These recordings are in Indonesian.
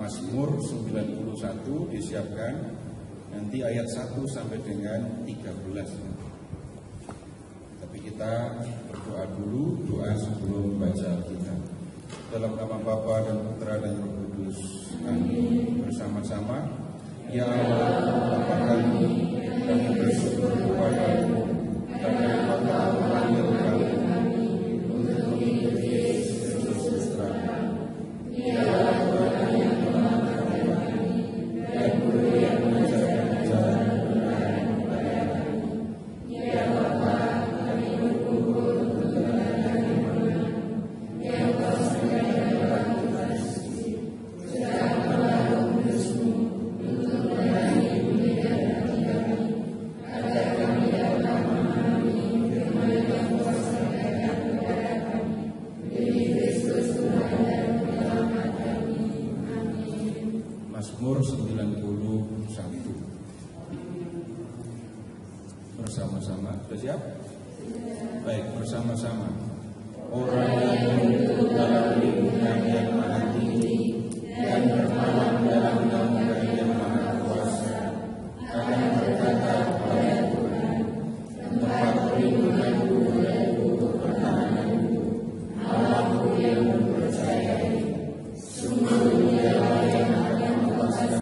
Mazmur 91 disiapkan nanti ayat 1 sampai dengan 13. Tapi kita berdoa dulu, doa sebelum baca kita. Dalam nama Bapa dan Putra dan Roh Kudus. Amin. Bersama-sama. Ya Allah, Bapa kami bersyukur kepada-Mu karena Engkau telah memanggilkan kami untuk mengikuti Yesus Kristus terang. Dialah Tuhan yang menyelamatkan kami dan Guru yang mengajarkan jalan kebenaran kepada kami. Ya Bapa, kami berkumpul untuk mendengarkan firman-Mu yang telah sediakan dalam kitab suci. Serahkanlah Roh Kudus-Mu untuk melayani budi dan hati kami, agar kami dapat memahami firman yang telah disampaikan kepada kami. Demi Kristus Tuhan dan penyelamat kami. Amin. Mazmur 91. Bersama-sama. Sudah siap? Baik, bersama-sama. Orang yang hidup dalam lindungan yang maha tinggi dan bermalam dalam naungan yang maha kuasa akan berkata kepada Tuhan, tempat perlindunganku dan untuk pertahananku, Allahku yang mempercayai. Sungguh Dialah yang akan melaksanakan.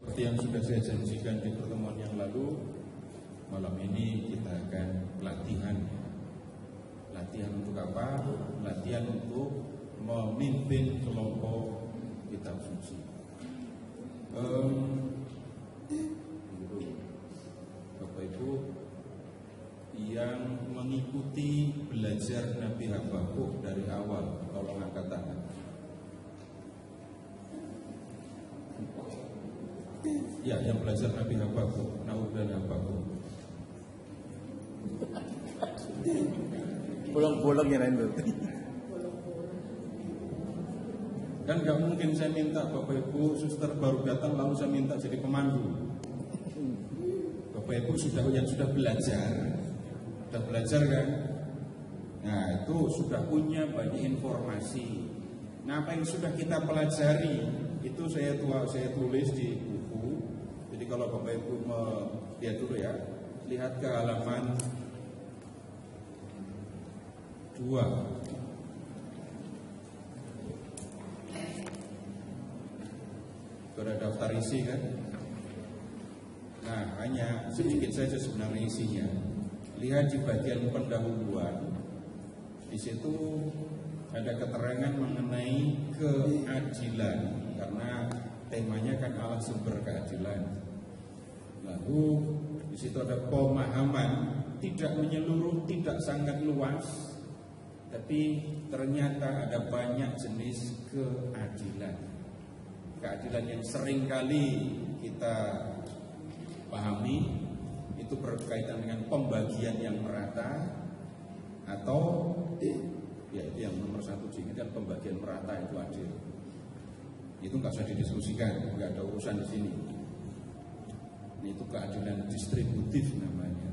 Seperti yang sudah saya janjikan di pertemuan yang lalu, malam ini kita akan pelatihan. Latihan untuk apa? Latihan untuk memimpin kelompok kitab suci. Bapak Ibu yang mengikuti belajar Nabi Habakuk dari awal, tolong angkat tangan. Ya, yang belajar Nabi Habakuk, Naud dan Habakuk. Bolong-bolong ya lain. Kan gak mungkin saya minta Bapak Ibu suster baru datang lalu saya minta jadi pemandu. Bapak Ibu yang sudah belajar kan? Nah itu sudah punya banyak informasi. Nah apa yang sudah kita pelajari itu saya tulis di buku. Jadi kalau Bapak Ibu lihat dulu ya, lihat ke halaman 2. Ada daftar isi kan? Nah hanya sedikit saja sebenarnya isinya. Lihat di bagian pendahuluan, di situ ada keterangan mengenai keadilan, karena temanya kan Allah sumber keadilan. Lalu Di situ ada pemahaman, tidak menyeluruh, tidak sangat luas, tapi ternyata ada banyak jenis keadilan. Keadilan yang seringkali kita pahami itu berkaitan dengan pembagian yang merata, atau ya itu yang nomor satu, ini kan pembagian merata itu adil. Itu nggak usah didiskusikan, nggak ada urusan di sini. Itu keadilan distributif namanya.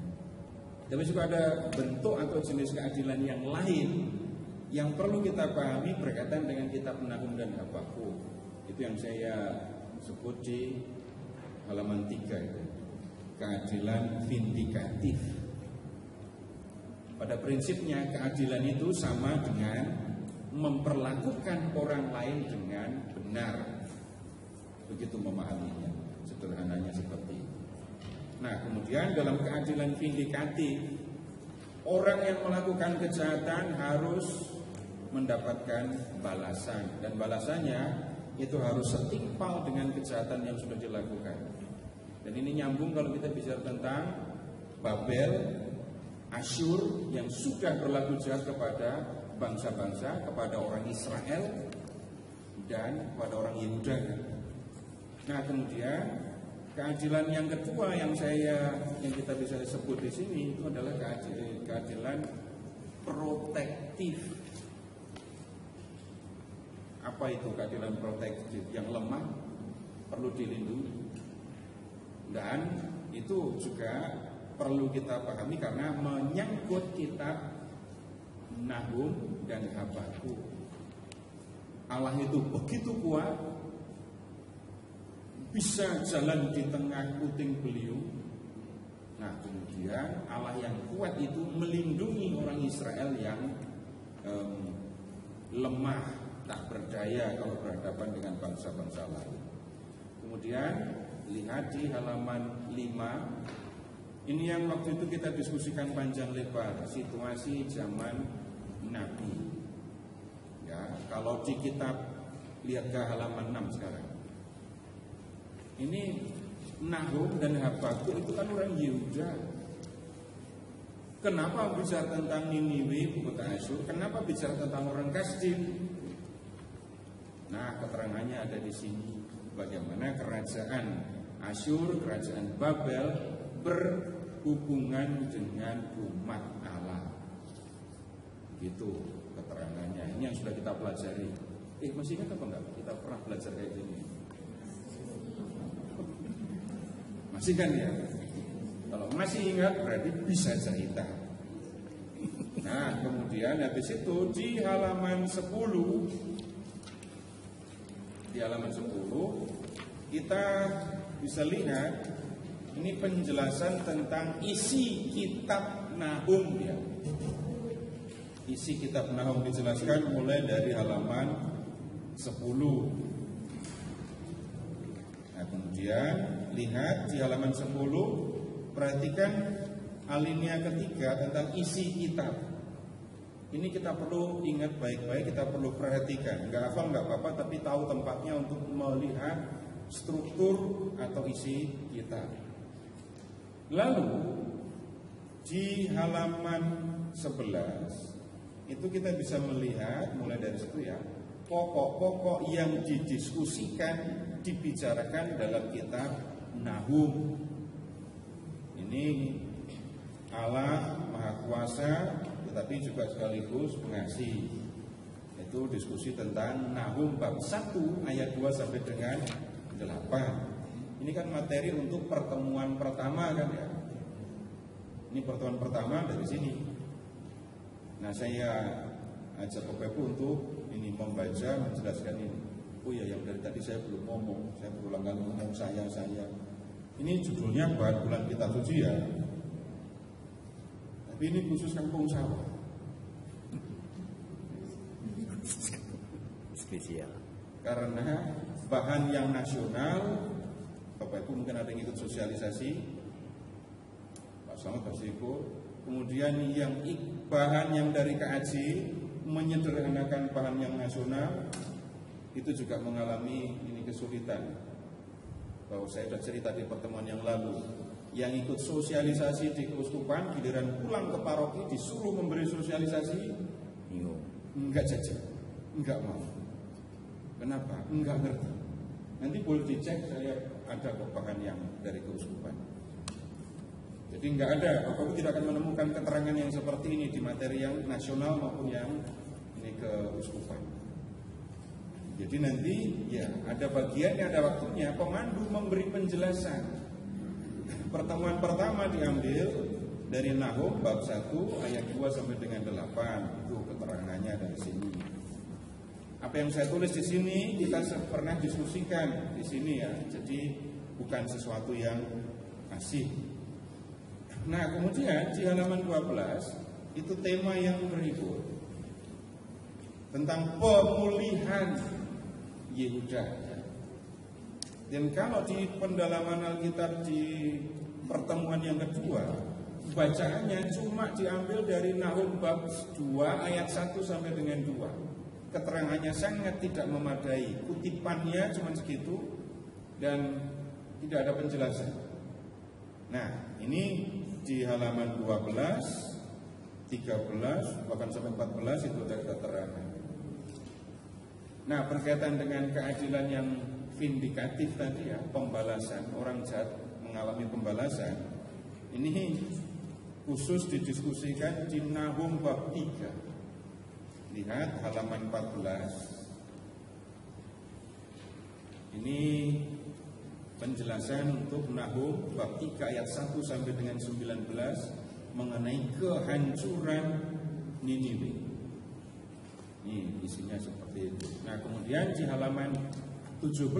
Tapi juga ada bentuk atau jenis keadilan yang lain yang perlu kita pahami berkaitan dengan kitab Nahum dan Habakuk. Itu yang saya sebut di halaman 3 itu. Keadilan vindikatif. Pada prinsipnya keadilan itu sama dengan memperlakukan orang lain dengan benar. Begitu memahaminya, sederhananya seperti itu. Nah, kemudian dalam keadilan vindikatif, orang yang melakukan kejahatan harus mendapatkan balasan, dan balasannya itu harus setimpal dengan kejahatan yang sudah dilakukan. Dan ini nyambung kalau kita bicara tentang Babel, Asyur yang sudah berlaku jahat kepada bangsa-bangsa, kepada orang Israel dan kepada orang Yehuda. Nah, kemudian keadilan yang kedua yang kita bisa sebut di sini itu adalah keadilan protektif. Apa itu keadilan protektif? Yang lemah perlu dilindungi. Dan itu juga perlu kita pahami karena menyangkut kitab Nahum dan Habakuk. Allah itu begitu kuat, bisa jalan di tengah puting beliung. Nah, kemudian Allah yang kuat itu melindungi orang Israel yang lemah, tak berdaya kalau berhadapan dengan bangsa-bangsa lain. Kemudian lihat di halaman 5. Ini yang waktu itu kita diskusikan panjang lebar, situasi zaman Nabi. Ya, kalau di kitab, lihat ke halaman 6 sekarang. Ini Nahum dan Habakuk itu kan orang Yehuda. Kenapa bicara tentang Niniwe, ibu kota Asyur? Kenapa bicara tentang orang Kasdim? Nah, keterangannya ada di sini. Bagaimana kerajaan Asyur, kerajaan Babel berhubungan dengan umat Allah. Gitu keterangannya. Ini yang sudah kita pelajari. Masih ingat apa enggak? Kita pernah belajar kayak gini. Masih kan ya? Kalau masih ingat berarti bisa cerita. Nah, kemudian habis itu di halaman 10, kita bisa lihat ini penjelasan tentang isi kitab Nahum ya. Isi kitab Nahum dijelaskan mulai dari halaman 10. Nah, kemudian lihat di halaman 10, perhatikan alinea ketiga tentang isi kitab. Ini kita perlu ingat baik-baik, kita perlu perhatikan. Enggak hafal enggak apa-apa, tapi tahu tempatnya untuk melihat struktur atau isi kitab. Lalu di halaman 11 itu kita bisa melihat mulai dari situ ya, pokok-pokok yang didiskusikan, dibicarakan dalam kitab Nahum. Ini Allah Maha Kuasa tetapi juga sekaligus pengasih. Itu diskusi tentang Nahum bab 1 ayat 2 sampai dengan 8. Ini kan materi untuk pertemuan pertama kan ya. Ini pertemuan pertama dari sini. Nah, saya ajak Bapak Ibu untuk ini membaca, menjelaskan ini. Oh ya, yang dari tadi saya belum ngomong, saya berulang kali ngomong saya. Ini judulnya buat bulan kita suci ya. Tapi ini khusus kampung sawah. Spesial. Karena bahan yang nasional, Bapak Ibu mungkin ada yang ikut sosialisasi, Pak Selamat pasti ikut. Kemudian yang bahan yang dari KAJ menyederhanakan bahan yang nasional itu juga mengalami ini kesulitan. Bahwa saya sudah cerita di pertemuan yang lalu, yang ikut sosialisasi di keuskupan, giliran pulang ke paroki disuruh memberi sosialisasi, enggak jajan, enggak mau. Kenapa? Enggak ngerti. Nanti boleh dicek, saya ada kok bahkan yang dari keuskupan. Jadi enggak ada, Bapak tidak akan menemukan keterangan yang seperti ini di materi yang nasional maupun yang ini keuskupan. Jadi nanti ya ada bagiannya, ada waktunya pemandu memberi penjelasan. Pertemuan pertama diambil dari Nahum bab 1 ayat 2 sampai dengan 8. Itu keterangannya dari sini. Apa yang saya tulis di sini kita pernah diskusikan di sini ya. Jadi bukan sesuatu yang asing. Nah, kemudian di halaman 12 itu tema yang berikut tentang pemulihan Yehuda. Dan kalau di pendalaman Alkitab di pertemuan yang kedua, bacaannya cuma diambil dari Nahum bab 2 ayat 1 sampai dengan 2. Keterangannya sangat tidak memadai, kutipannya cuma segitu dan tidak ada penjelasan. Nah, ini di halaman 12, 13, bahkan sampai 14 itu ada keterangan. Nah, berkaitan dengan keadilan yang vindikatif tadi ya, pembalasan, orang jahat mengalami pembalasan. Ini khusus didiskusikan di Nahum bab 3. Lihat halaman 14. Ini penjelasan untuk Nahum bab 3 ayat 1 sampai dengan 19 mengenai kehancuran Niniwe. Ini isinya seperti itu. Nah, kemudian di halaman 17,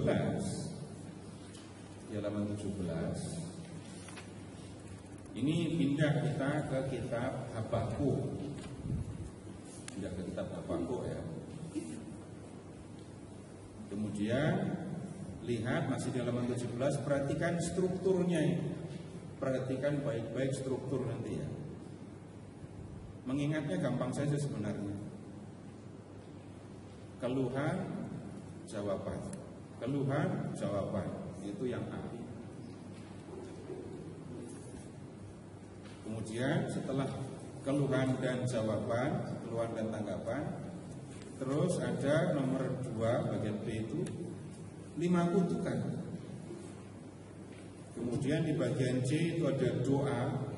ini pindah kita ke kitab Habakuk. Pindah ke kitab Habakuk ya. Kemudian lihat masih di halaman 17, perhatikan strukturnya ini. Perhatikan baik-baik struktur nanti ya. Mengingatnya gampang saja sebenarnya. Keluhan, jawaban. Keluhan, jawaban. Itu yang A. Kemudian setelah keluhan dan jawaban, keluhan dan tanggapan, terus ada nomor 2 bagian B itu 5 kutukan. Kemudian di bagian C itu ada doa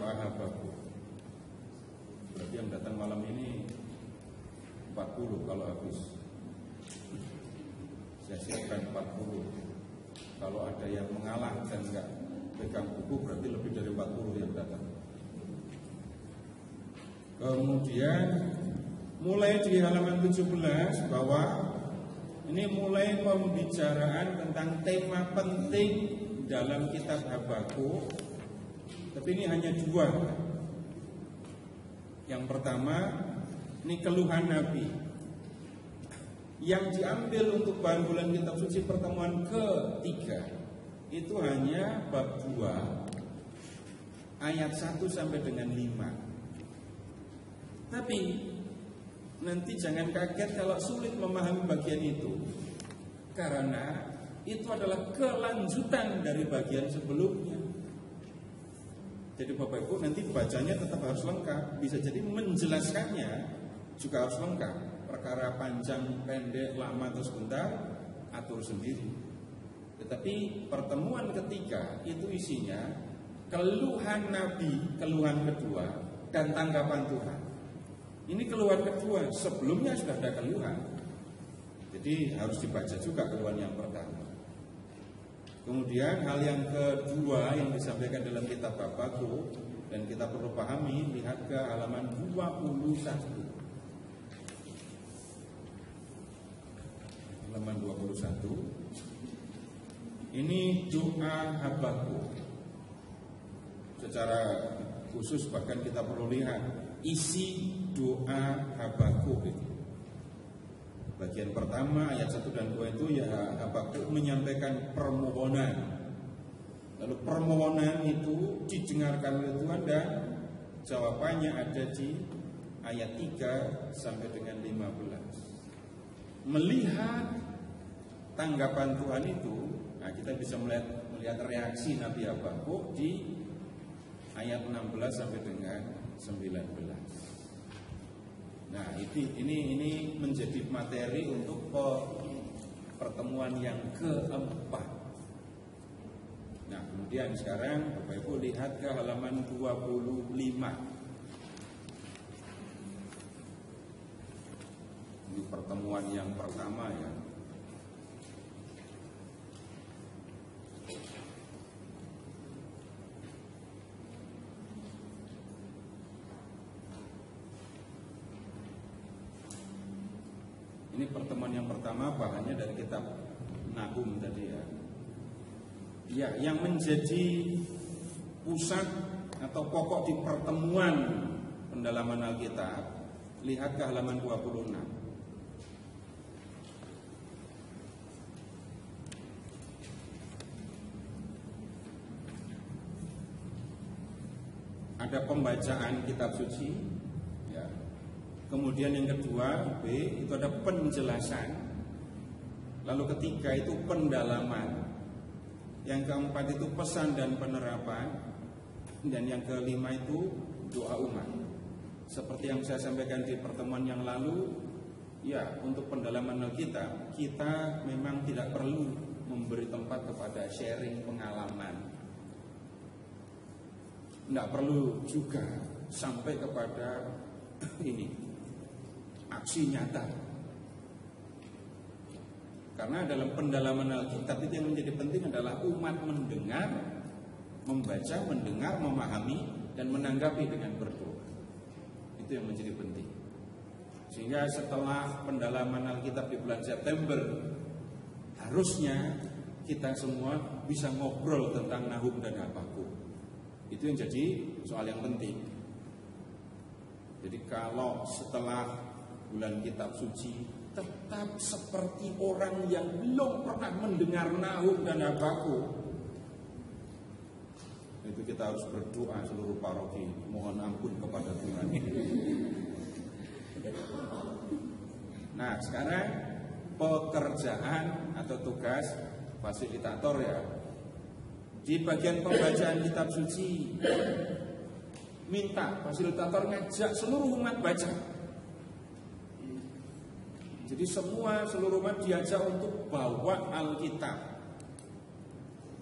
Habakuk. Berarti yang datang malam ini 40 kalau habis. Saya siapkan 40. Kalau ada yang mengalah dan enggak pegang buku berarti lebih dari 40 yang datang. Kemudian mulai di halaman 17 bahwa ini mulai pembicaraan tentang tema penting dalam kitab Habakuk. Tapi ini hanya 2. Yang pertama, ini keluhan Nabi. Yang diambil untuk bahan bulan kitab suci pertemuan ketiga itu hanya bab 2 ayat 1 sampai dengan 5. Tapi nanti jangan kaget kalau sulit memahami bagian itu, karena itu adalah kelanjutan dari bagian sebelumnya. Jadi Bapak Ibu nanti bacanya tetap harus lengkap. Bisa jadi menjelaskannya juga harus lengkap. Perkara panjang, pendek, lama atau sebentar atur sendiri. Tetapi pertemuan ketiga itu isinya keluhan Nabi, keluhan kedua, dan tanggapan Tuhan. Ini keluhan kedua, sebelumnya sudah ada keluhan. Jadi harus dibaca juga keluhan yang pertama. Kemudian hal yang kedua yang disampaikan dalam kitab Habakuk dan kita perlu pahami, lihat ke halaman 21. Halaman 21. Ini doa Habakuk. Secara khusus bahkan kita perlu lihat isi doa Habakuk itu. Bagian pertama ayat 1 dan 2 itu ya Habakuk menyampaikan permohonan. Lalu permohonan itu didengarkan oleh Tuhan dan jawabannya ada di ayat 3 sampai dengan 15. Melihat tanggapan Tuhan itu, nah kita bisa melihat reaksi Nabi Habakuk di ayat 16 sampai dengan 19. Nah, ini menjadi materi untuk pertemuan yang keempat. Nah, kemudian sekarang Bapak Ibu lihat ke halaman 25. Ini pertemuan yang pertama ya. Ini pertemuan yang pertama, bahannya dari kitab Nahum tadi ya. Ya, yang menjadi pusat atau pokok di pertemuan pendalaman Alkitab, lihat ke halaman 26. Ada pembacaan kitab suci ya. Kemudian yang kedua, B, itu ada penjelasan. Lalu ketiga itu pendalaman. Yang keempat itu pesan dan penerapan. Dan yang kelima itu doa umat. Seperti yang saya sampaikan di pertemuan yang lalu, ya, untuk pendalaman Alkitab, kita memang tidak perlu memberi tempat kepada sharing pengalaman. Tidak perlu juga sampai kepada ini aksi nyata. Karena dalam pendalaman Alkitab itu yang menjadi penting adalah umat mendengar, membaca, mendengar, memahami, dan menanggapi dengan berdoa. Itu yang menjadi penting. Sehingga setelah pendalaman Alkitab di bulan September, harusnya kita semua bisa ngobrol tentang Nahum dan Habakuk. Itu yang jadi soal yang penting. Jadi kalau setelah bulan kitab suci tetap seperti orang yang belum pernah mendengar Nahum dan Habakuk, itu kita harus berdoa seluruh paroki, mohon ampun kepada Tuhan. Nah, sekarang pekerjaan atau tugas fasilitator ya. Di bagian pembacaan kitab suci, minta fasilitator ngajak seluruh umat baca. Jadi seluruh umat diajak untuk bawa Alkitab.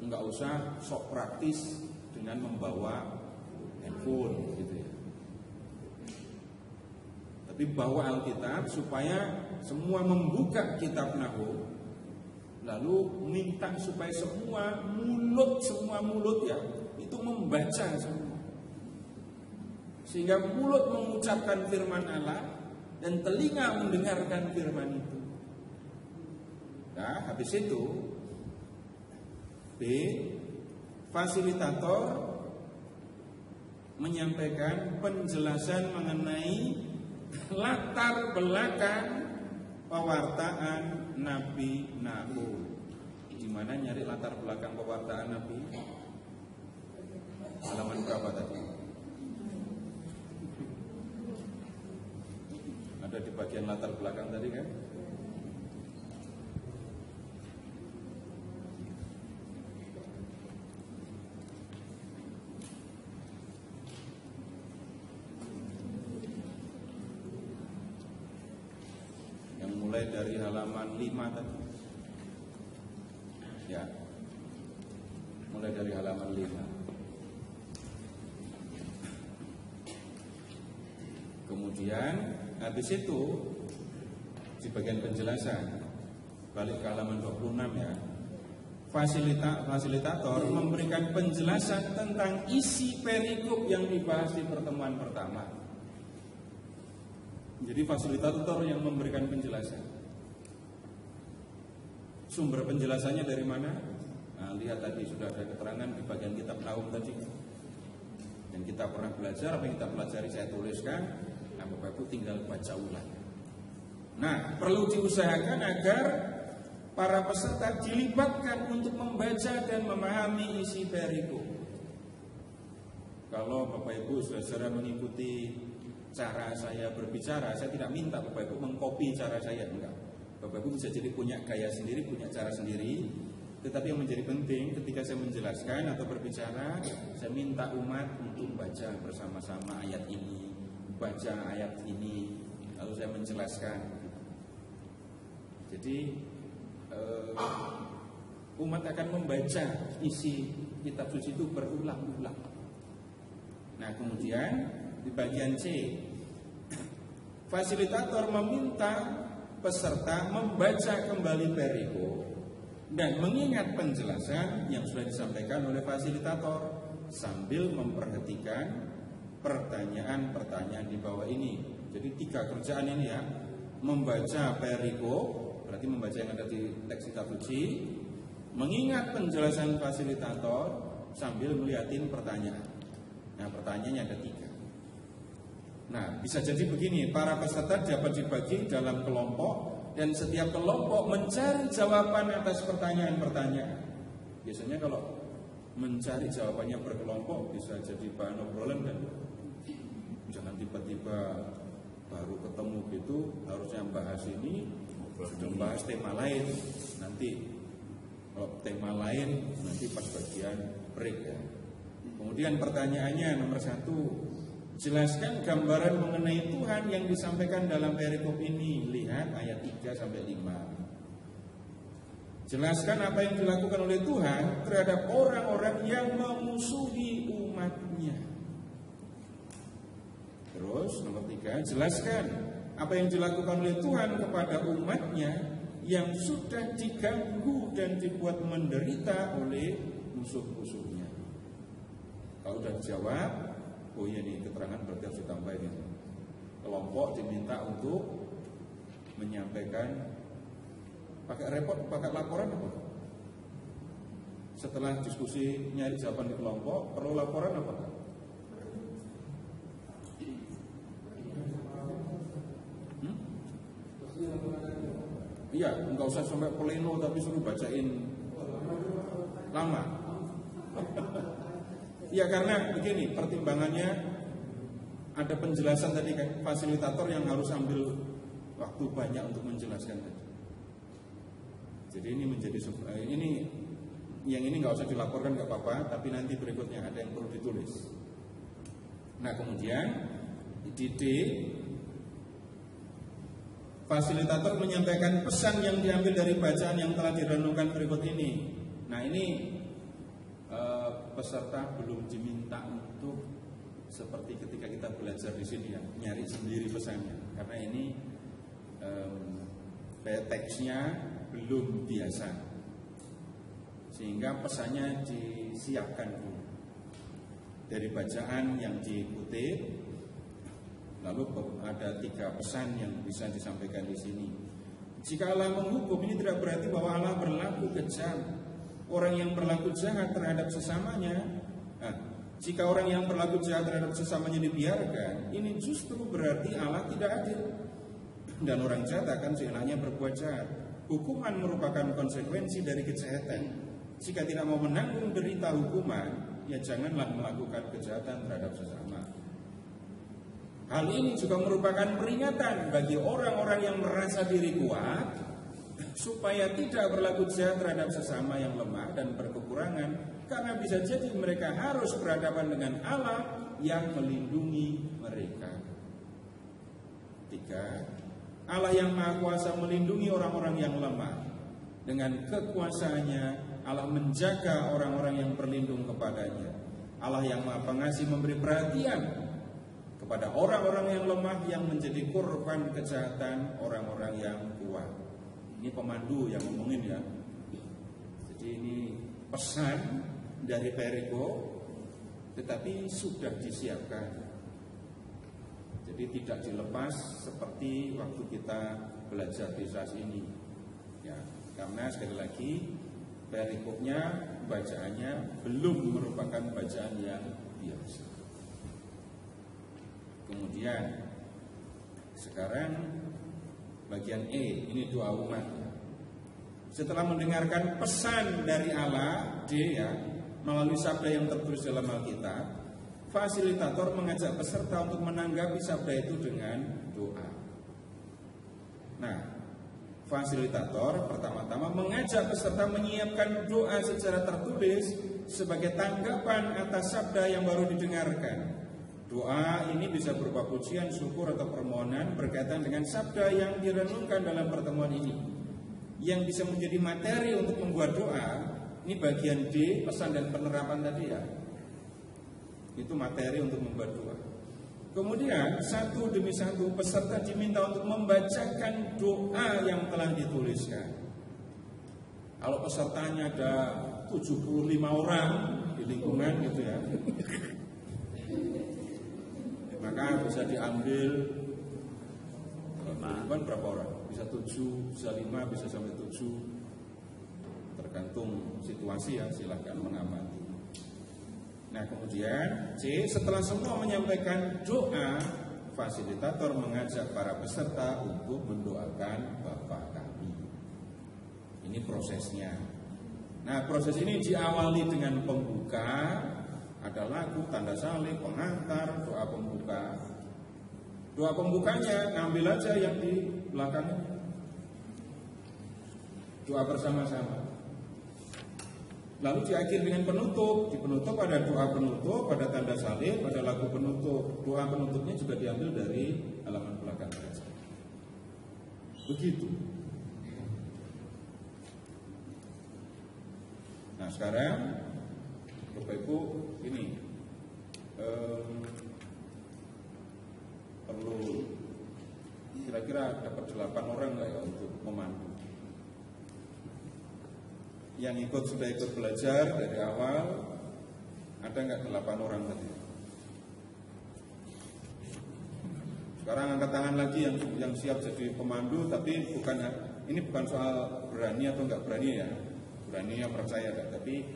Enggak usah sok praktis dengan membawa handphone gitu ya. Tapi bawa Alkitab supaya semua membuka kitab Nahum. Lalu minta supaya semua mulut ya itu membaca semua. Sehingga mulut mengucapkan firman Allah dan telinga mendengarkan firman itu. Nah, habis itu B, fasilitator menyampaikan penjelasan mengenai latar belakang pewartaan Nabi Nahum. Di mana nyari latar belakang pewartaan Nabi? Halaman berapa tadi? Ada di bagian latar belakang tadi kan? Yang mulai dari halaman 5 tadi. Ya. Mulai dari halaman 5. Kemudian habis itu di bagian penjelasan balik ke halaman 26 ya. Fasilitator memberikan penjelasan tentang isi perikop yang dibahas di pertemuan pertama. Jadi fasilitator yang memberikan penjelasan. Sumber penjelasannya dari mana? Nah, lihat tadi sudah ada keterangan di bagian kitab Nahum tadi. Dan kita pernah belajar, apa yang kita pelajari saya tuliskan. Nah, Bapak Ibu tinggal baca ulang. Nah, perlu diusahakan agar para peserta dilibatkan untuk membaca dan memahami isi perikop. Kalau Bapak Ibu saudara mengikuti cara saya berbicara, saya tidak minta Bapak Ibu mengkopi cara saya, enggak. Bapak Ibu bisa jadi punya gaya sendiri, punya cara sendiri. Tetapi yang menjadi penting ketika saya menjelaskan atau berbicara, saya minta umat untuk baca bersama-sama ayat ini, baca ayat ini, lalu saya menjelaskan. Jadi umat akan membaca isi kitab suci itu berulang-ulang. Nah, kemudian di bagian C, fasilitator meminta peserta membaca kembali perikop dan mengingat penjelasan yang sudah disampaikan oleh fasilitator sambil memperhatikan pertanyaan-pertanyaan di bawah ini. Jadi 3 kerjaan ini ya, membaca perikop, berarti membaca yang ada di teks kitab suci, mengingat penjelasan fasilitator sambil melihatin pertanyaan. Nah, pertanyaannya ada 3. Nah, bisa jadi begini, para peserta dapat dibagi dalam kelompok dan setiap kelompok mencari jawaban atas pertanyaan-pertanyaan. Biasanya kalau mencari jawabannya berkelompok bisa jadi bahan obrolan, dan jangan tiba-tiba baru ketemu gitu harusnya bahas ini, membahas tema lain. Nanti kalau tema lain nanti pas bagian break ya. Kemudian pertanyaannya nomor 1, jelaskan gambaran mengenai Tuhan yang disampaikan dalam perikop ini. Lihat ayat 3-5. Jelaskan apa yang dilakukan oleh Tuhan terhadap orang-orang yang memusuhi umatnya. Terus nomor 3, jelaskan apa yang dilakukan oleh Tuhan kepada umatnya yang sudah diganggu dan dibuat menderita oleh musuh-musuhnya. Kalau sudah dijawab, oh iya nih keterangan berarti harus ditambahin. Kelompok diminta untuk menyampaikan pakai report, pakai laporan apa? Setelah diskusi nyari jawaban di kelompok, perlu laporan apa? Iya, enggak usah sampai pleno tapi suruh bacain lama. Ya karena begini, pertimbangannya ada penjelasan tadi kan, fasilitator yang harus ambil waktu banyak untuk menjelaskan tadi. Jadi ini menjadi yang ini nggak usah dilaporkan nggak apa-apa, tapi nanti berikutnya ada yang perlu ditulis. Nah kemudian di D, fasilitator menyampaikan pesan yang diambil dari bacaan yang telah direnungkan berikut ini. Nah ini peserta belum diminta untuk seperti ketika kita belajar di sini ya, nyari sendiri pesannya, karena ini teksnya belum biasa, sehingga pesannya disiapkan dulu dari bacaan yang dikutip. Lalu ada 3 pesan yang bisa disampaikan di sini. Jika Allah menghukum, ini tidak berarti bahwa Allah berlaku kejam. Orang yang berlaku jahat terhadap sesamanya, jika orang yang berlaku jahat terhadap sesamanya dibiarkan, ini justru berarti Allah tidak adil. Dan orang jahat akan seenaknya berbuat jahat. Hukuman merupakan konsekuensi dari kejahatan. Jika tidak mau menanggung derita hukuman, ya janganlah melakukan kejahatan terhadap sesama. Hal ini juga merupakan peringatan bagi orang-orang yang merasa diri kuat, supaya tidak berlaku jahat terhadap sesama yang lemah dan berkekurangan, karena bisa jadi mereka harus berhadapan dengan Allah yang melindungi mereka. 3. Allah yang Maha Kuasa melindungi orang-orang yang lemah. Dengan kekuasaannya Allah menjaga orang-orang yang berlindung kepadanya. Allah yang Maha Pengasih memberi perhatian kepada orang-orang yang lemah yang menjadi korban kejahatan orang-orang yang kuat. Ini pemandu yang ngomongin ya. Jadi ini pesan dari perikop, tetapi sudah disiapkan. Jadi tidak dilepas seperti waktu kita belajar di SAS ini. Ya, karena sekali lagi perikopnya, bacaannya belum merupakan bacaan yang biasa. Kemudian sekarang bagian E, ini doa umat. Setelah mendengarkan pesan dari Allah, D ya, melalui sabda yang tertulis dalam Alkitab, fasilitator mengajak peserta untuk menanggapi sabda itu dengan doa. Nah, Fasilitator pertama-tama mengajak peserta menyiapkan doa secara tertulis sebagai tanggapan atas sabda yang baru didengarkan. Doa ini bisa berupa pujian, syukur atau permohonan berkaitan dengan sabda yang direnungkan dalam pertemuan ini. Yang bisa menjadi materi untuk membuat doa, ini bagian D, pesan dan penerapan tadi ya. Itu materi untuk membuat doa. Kemudian satu demi satu peserta diminta untuk membacakan doa yang telah dituliskan. Kalau pesertanya ada 75 orang di lingkungan gitu ya, maka bisa diambil berapa orang? Bisa 7, bisa 5, bisa sampai 7, tergantung situasi ya, silahkan mengamati. Nah kemudian C, setelah semua menyampaikan doa, fasilitator mengajak para peserta untuk mendoakan Bapa kami. Ini prosesnya. Nah proses ini diawali dengan pembuka, ada lagu, tanda salib, pengantar, doa pembuka. Doa pembukanya ngambil aja yang di belakangnya. Doa bersama-sama. Lalu diakhiri dengan penutup. Di penutup ada doa penutup, ada tanda salib, ada lagu penutup. Doa penutupnya juga diambil dari halaman belakang saja. Begitu. Nah sekarang Bapak Ibu ini perlu kira-kira dapat 8 orang nggak ya untuk memandu? Yang sudah ikut belajar dari awal, ada nggak 8 orang tadi? Sekarang angkat tangan lagi yang siap jadi pemandu, tapi ini bukan soal berani atau nggak berani ya, berani ya percaya kan, tapi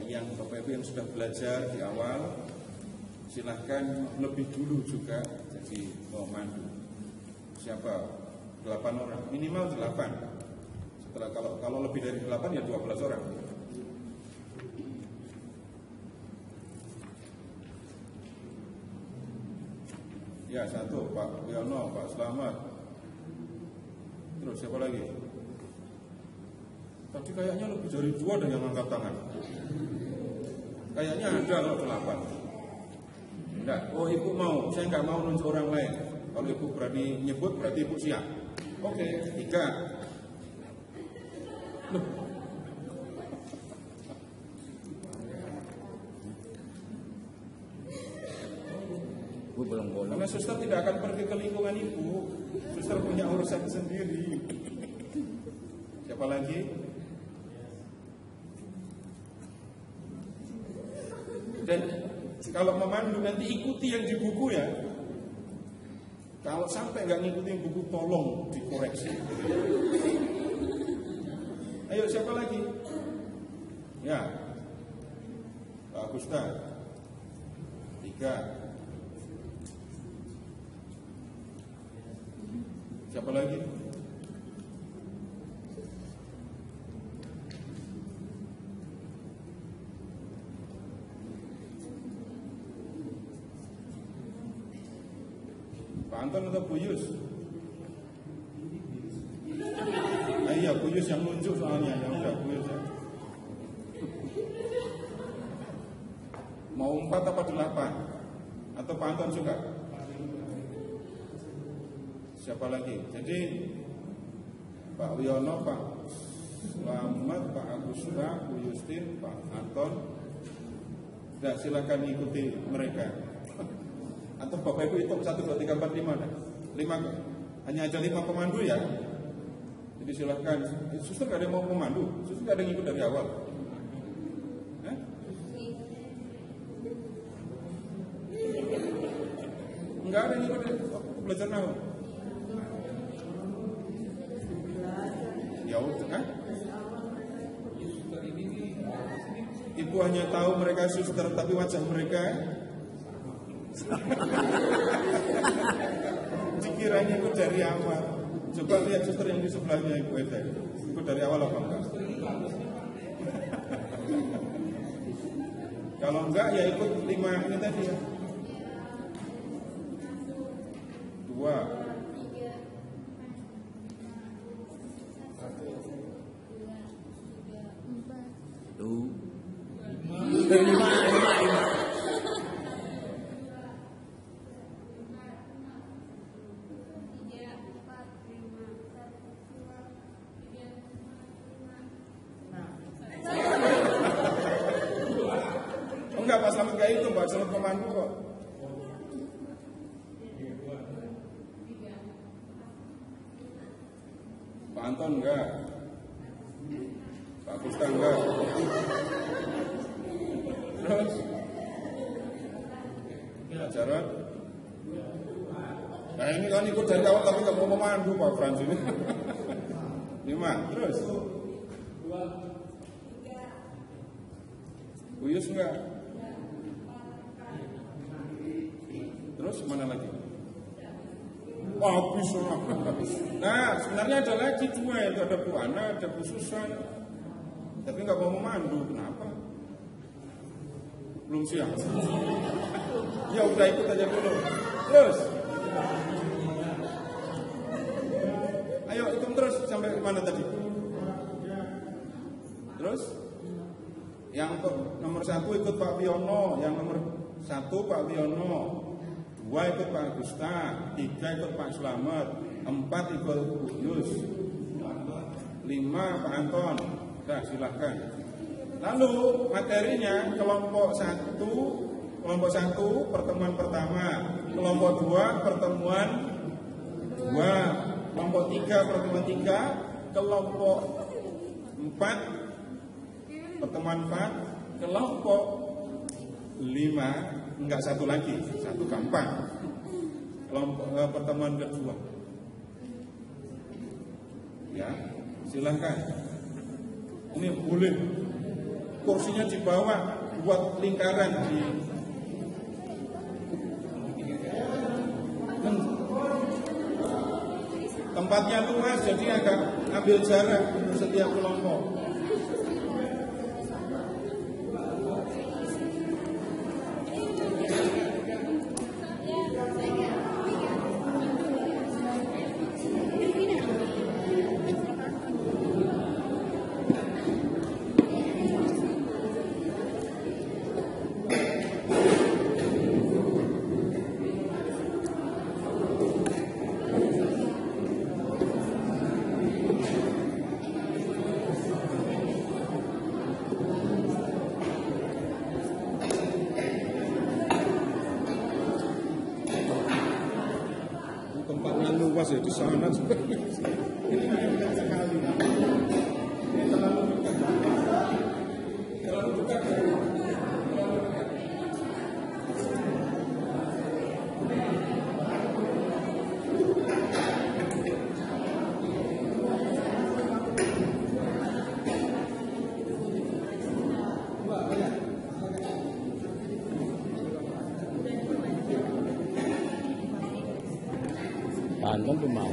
yang Bapak Ibu yang sudah belajar di awal, silahkan lebih dulu juga jadi pemandu. Siapa? 8 orang, minimal 8. Setelah kalau lebih dari 8 ya 12 orang. Ya 1 Pak Wiono, Pak Slamet. Terus siapa lagi? Tadi kayaknya lebih dari 2 ada yang angkat tangan. Kayaknya ada kalau 8. Enggak, oh ibu mau, saya nggak mau nunjuk orang lain. Kalau ibu berani nyebut berarti ibu siap. Oke, 3. Loh. Karena suster tidak akan pergi ke lingkungan ibu. Suster punya urusan sendiri. Siapa lagi? Dan kalau memandu nanti ikuti yang di buku ya. Kalau sampai nggak ngikutin buku tolong dikoreksi. Ayo siapa lagi? Ya, Pak Agusta. 3. Siapa lagi? Pak Anton atau Bu Yus? Iya, Bu Yus yang nunjuk soalnya. Ya udah, Bu Yus ya. Mau 4 apa 8? Atau Pak Anton juga? Siapa lagi? Jadi Pak Wiono, Pak Slamet, Pak Agusta, Bu Yustin, Pak Anton. Nah, silakan ikuti mereka. Atau Bapak Ibu hitung 1, 2, 3, 4, 5 dah. 5, hanya aja 5 pemandu ya. Jadi silakan. Suster gak ada yang mau pemandu, suster gak ada yang ikut dari awal. Enggak ada yang ikut dari belajar nahu. Ya udah. Ibu hanya tahu mereka suster, tapi wajah mereka dikiranya ikut dari awal. Coba lihat suster yang di sebelahnya Ibu Eda, ikut dari awal apa enggak? Kalau enggak ya ikut 5 ini tadi ya. 2. Lima. Enggak, Pak Slamet kayak itu, Pak Slamet pemandu kok. Pak Anton enggak. Pak Gusta enggak. Terus Pak Jarod. Nah ini kan ikut dari awal tapi nggak mau memandu Pak Frans ini. 5. Terus Buyus enggak. Terus mana lagi? Wah, bisa. Nah, sebenarnya ada lagi 2, itu ada Bu Ana, ada Bu Susan. Tapi nggak mau memandu, kenapa? Belum siap. Ya udah ikut aja dulu. Terus. Ayo hitung terus sampai mana tadi? Terus? Yang nomor 1 ikut Pak Wiono, yang nomor 1 Pak Wiono, 2 ikut Pak Gusta, 3 ikut Pak Slamet, 4 ikut Buyus, 5 Pak Anton. Nah, silahkan. Lalu materinya kelompok 1 pertemuan pertama, kelompok 2 pertemuan 2, kelompok 3 pertemuan 3, kelompok 4 pertemuan 4, kelompok 5 enggak 1 lagi, 1 ke-4, kelompok pertemuan kedua. Ya, silahkan. Ini boleh kursinya di bawah, buat lingkaran di tempatnya luas, jadi agak ambil jarak untuk setiap kelompok. Tempatnya luas ya di sana. Ini dekat sekali. Ini terlalu dekat. Terlalu dekat. Anton tuh mau.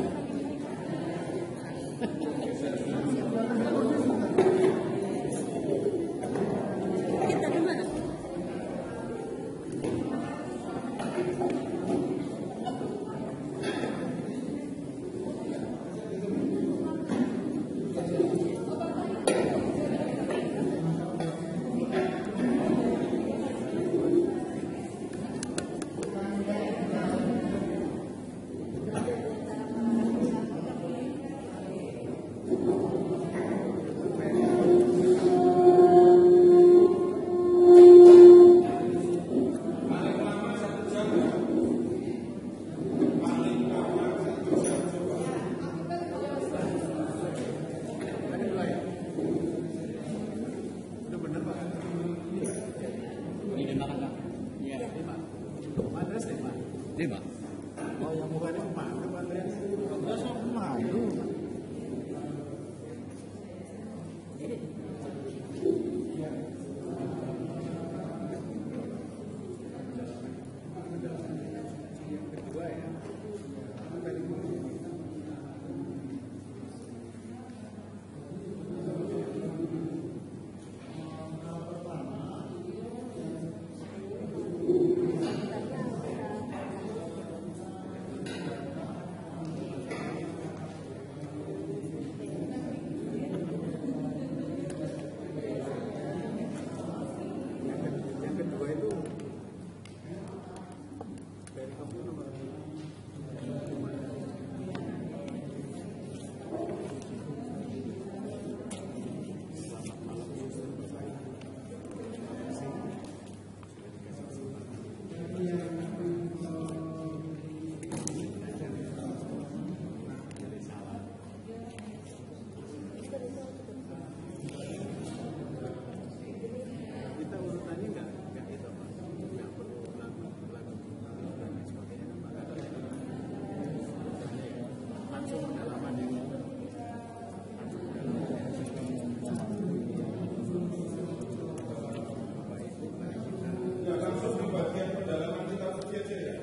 langsung di bagian pendalaman kita pergi aja ya.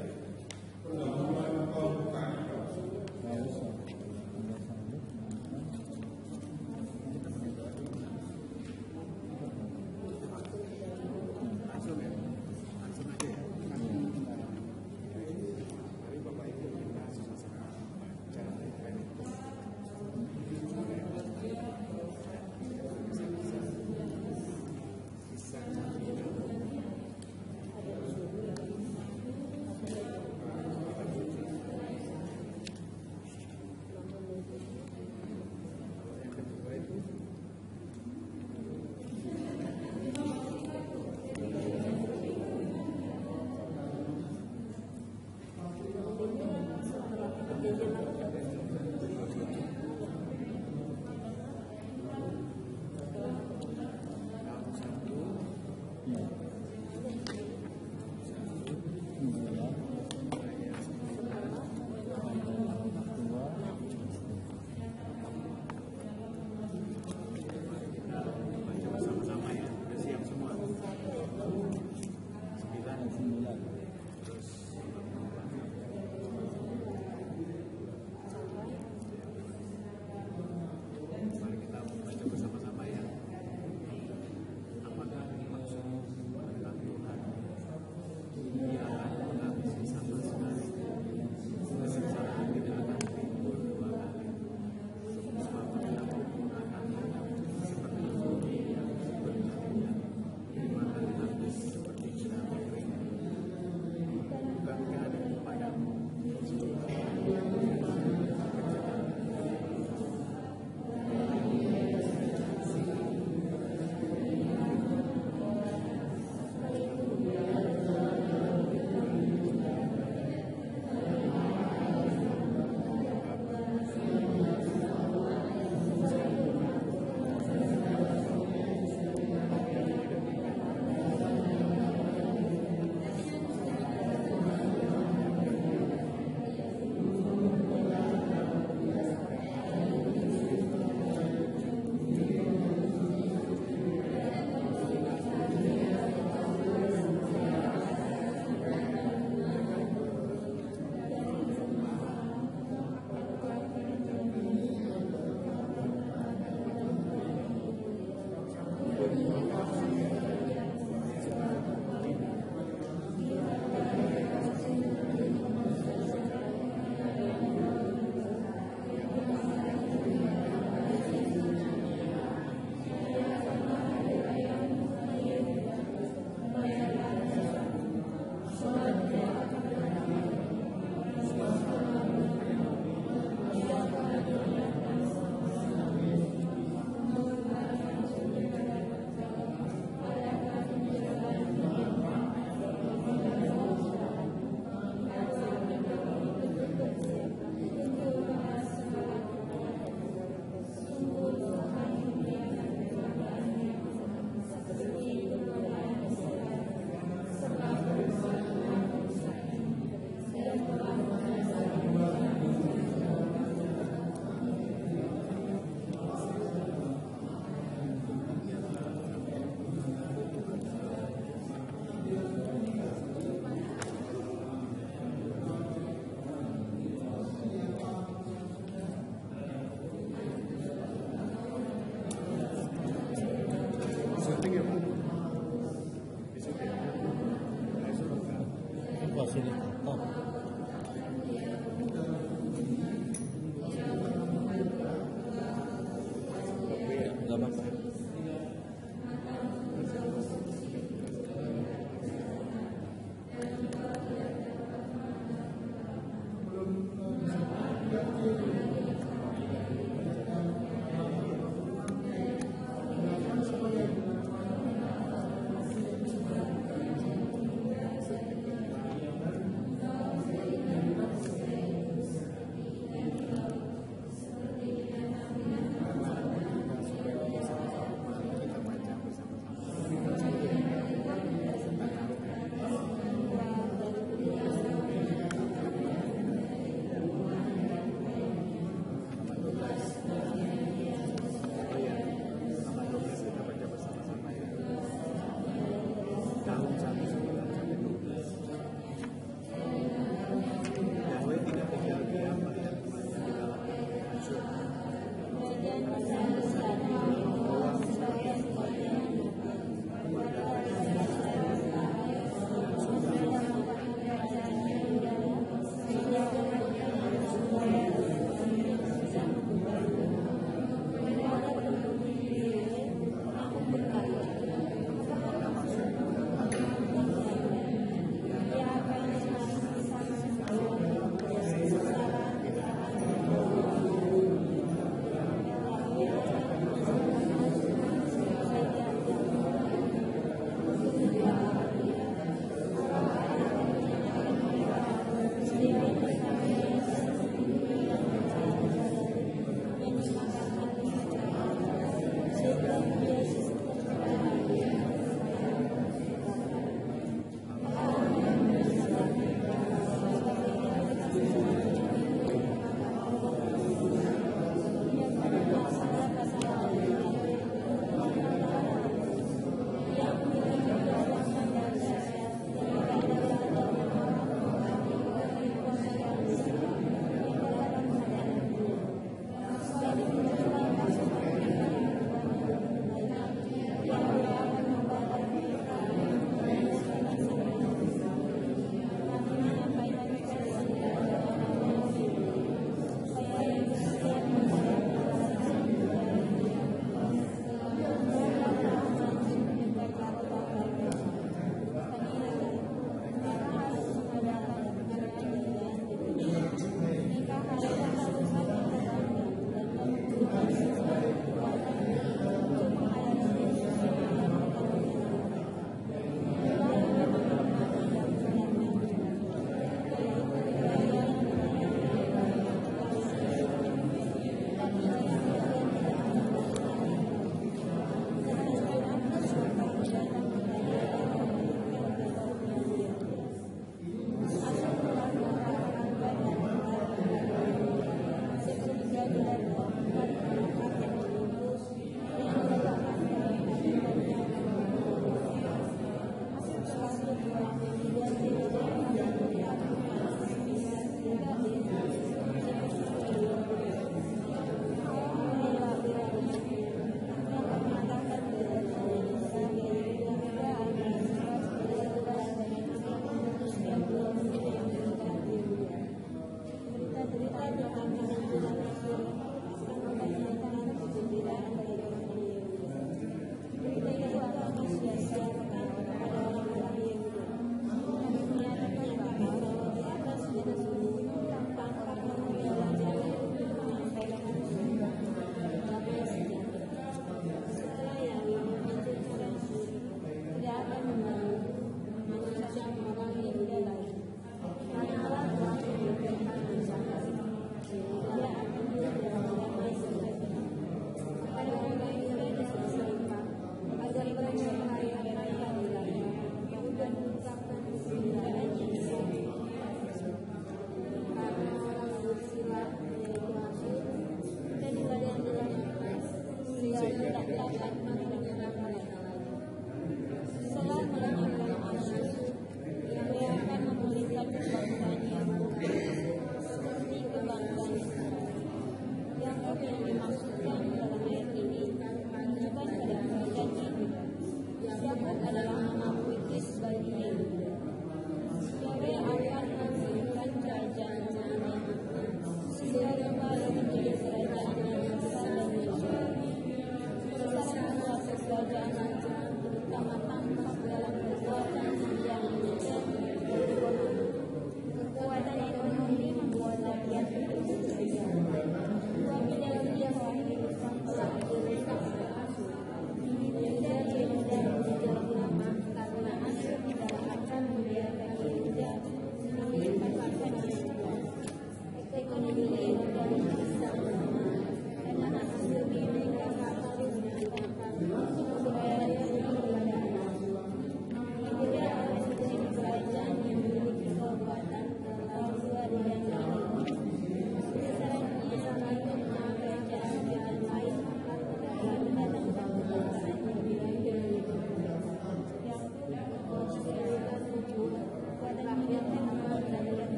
Pendalaman pembukaan.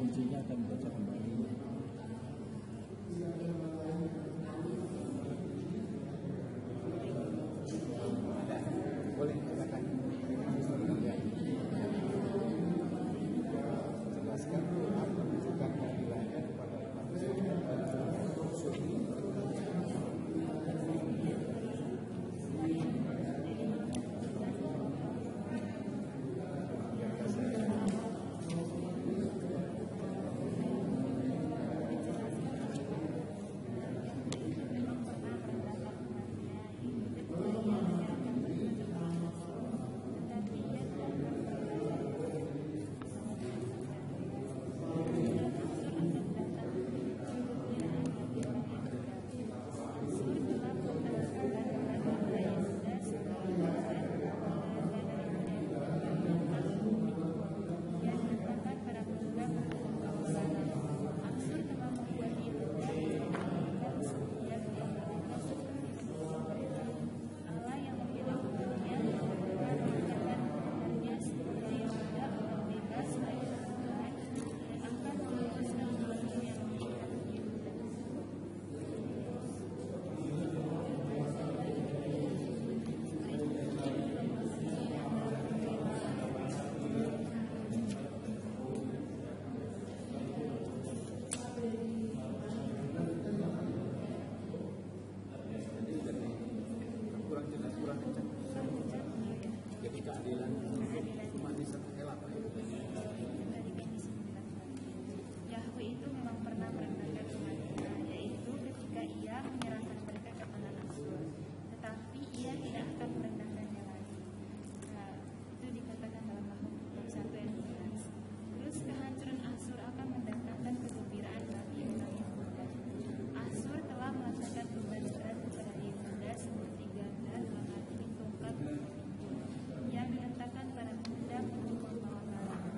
Kuncinya akan baca kembali. Boleh katakan jelaskan Tuhan menunjukkan keadilannya kepada manusia jadi keadilan cuma di setel apa ya? Yahweh itu memang pernah merendahkan umatnya, yaitu ketika ia menyerahkan mereka ke tangan Asyur, tetapi ia tidak akan merendahkannya lagi. Nah, itu dikatakan dalam Nahum 1 ayat 12. Terus kehancuran Asyur akan mendatangkan kegembiraan bagi orang Yehuda. Asyur telah meletakkan beban berat kepada Yehuda seperti ganda dalam hati tongkat yang diletakkan pada pundak untuk membawa barang.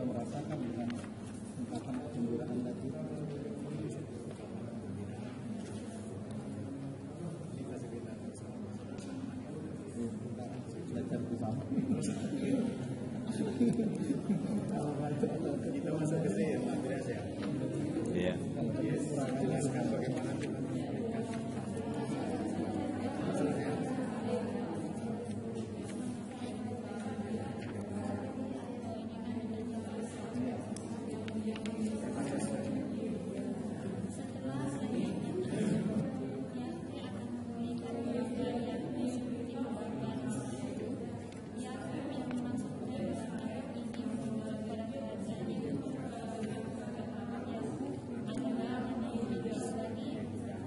bisa merasakan dengan ungkapan kegembiraan tadi. Belajar bersama. Kita masuk ke sini, Pak Andreas ya. Iya. Jelaskan bagaimana kita memberikan Setelah selanjutnya Yahweh akan memberikan berita yang seperti membawa itu. Yahweh yang memaksudkan anak ini menunjuk pada kerajaan yang adalah anak Nabi Israel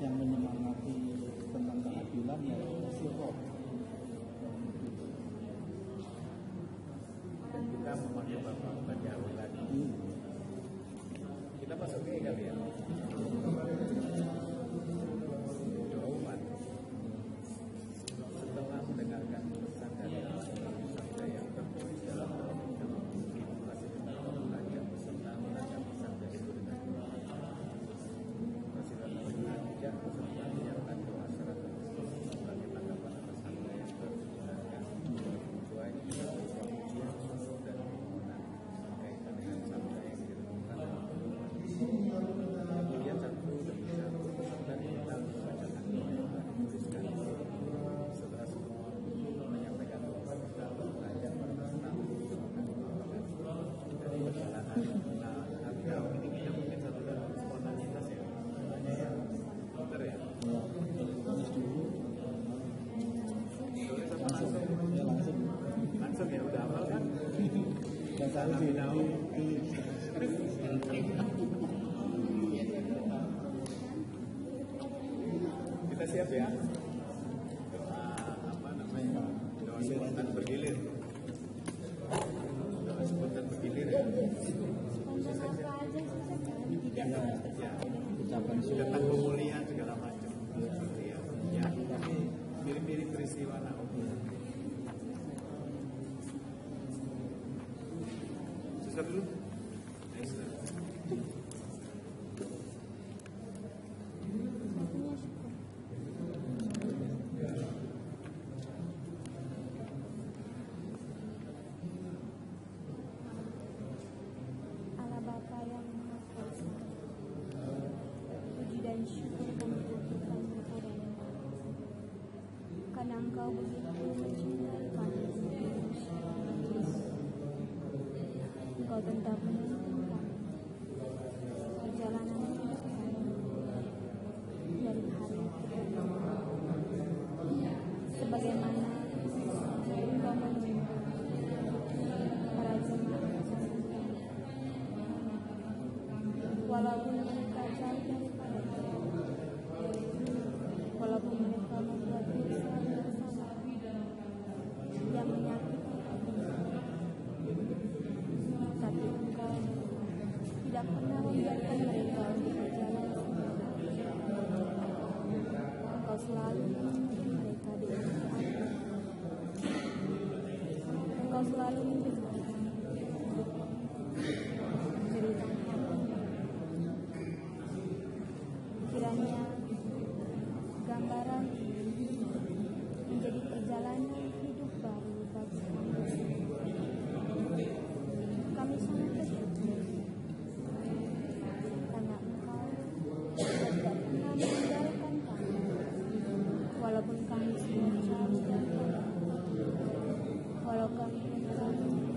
yang menyemangati tentang keadilan ya sirop. Dan kita memakai bapak jauh tadi. Kita masuk ke kali ya. Jawaban setelah mendengarkan pesan dari sabda yang tertulis dalam informasi tentang olahraga beserta mendengar pesan dari Tuhan. Tidak beserta menyiapkan doa syarat sebagai tanggapan atas Kita siap ya. Doa spontan bergilir. Doa spontan bergilir ya. Tentang pemulihan segala macam. Seperti ya. Mirip-mirip peristiwa Naum. Susah dulu. Allah Bapa yang Maha Kuasa, puji dan syukur kami berikan kepada-Mu, karena Engkau begitu mencintai kami manusia. Engkau tetap menuntun kami perjalanan hidup kami dari hari ke hari, sebagaimana Engkau menuntun para jemaat walaupun mereka jauh daripada Engkau, walaupun mereka membuat dosa bersama yang menyakiti hati, tapi Engkau tidak pernah membiarkan mereka untuk berjalan sendiri. Engkau selalu menuntun mereka dengan keadilan. Engkau selalu mendengar cerita kiranya gambaran ini menjadi perjalanan hidup baru bagi kami. Kami sangat bersyukur karena Engkau tidak pernah meninggalkan kami, walaupun kami sudah jauh dari Engkau, walaupun kami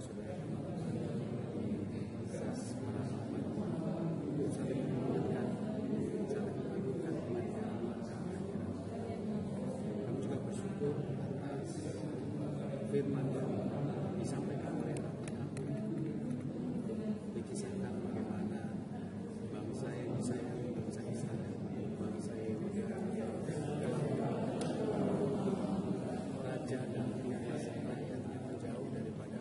saudara-saudara bisa saling mengingatkan, saling mengingatkan kepada kami juga bersyukur atas firman yang disampaikan oleh dikisahkan bagaimana bangsa yang disayangi, bangsa Israel, bangsa Yehuda dalam raja dan rakyat yang menjauh daripada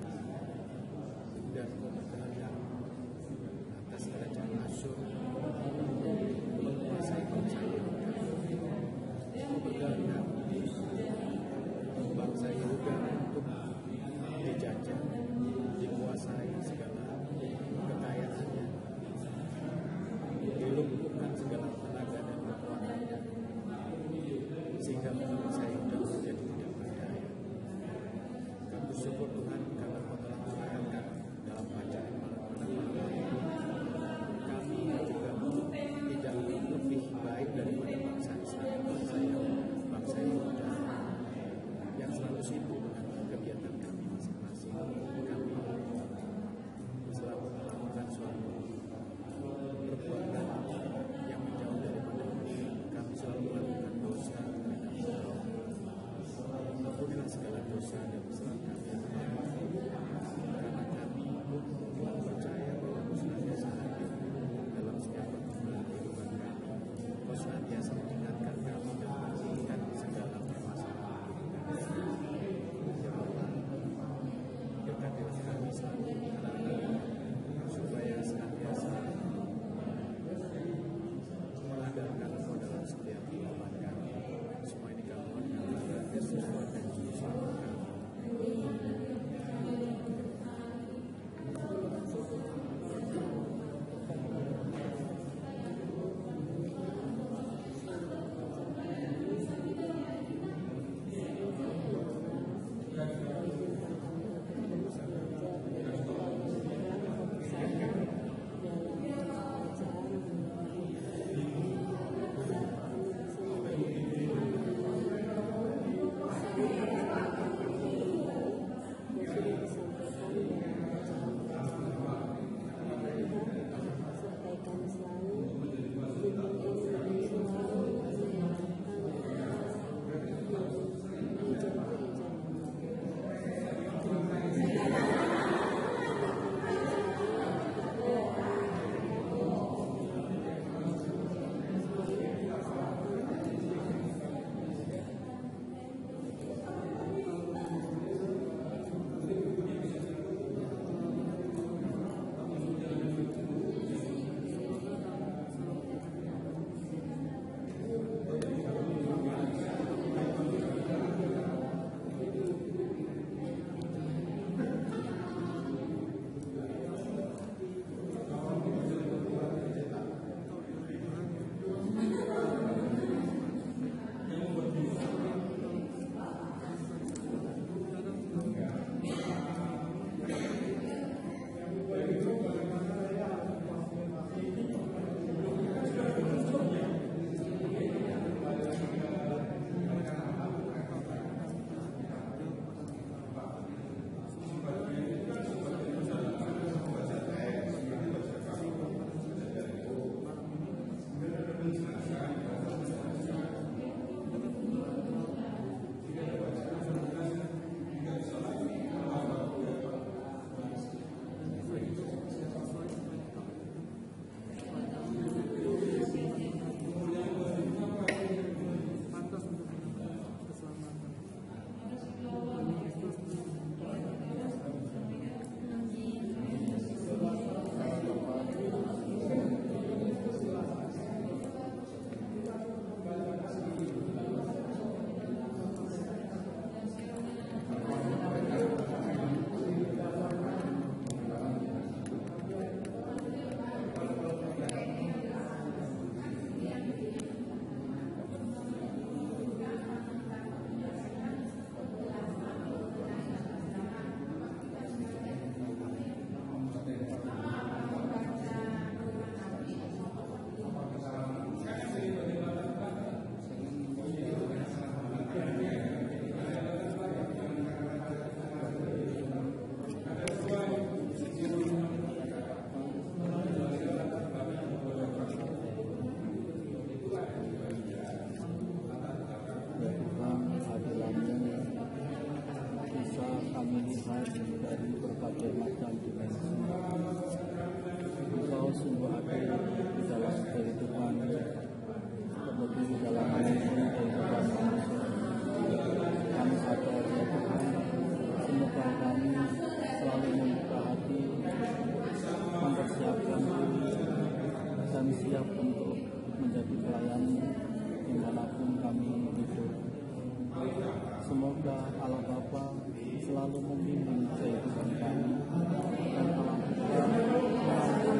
Bapa selalu membimbing kehidupan kami, dan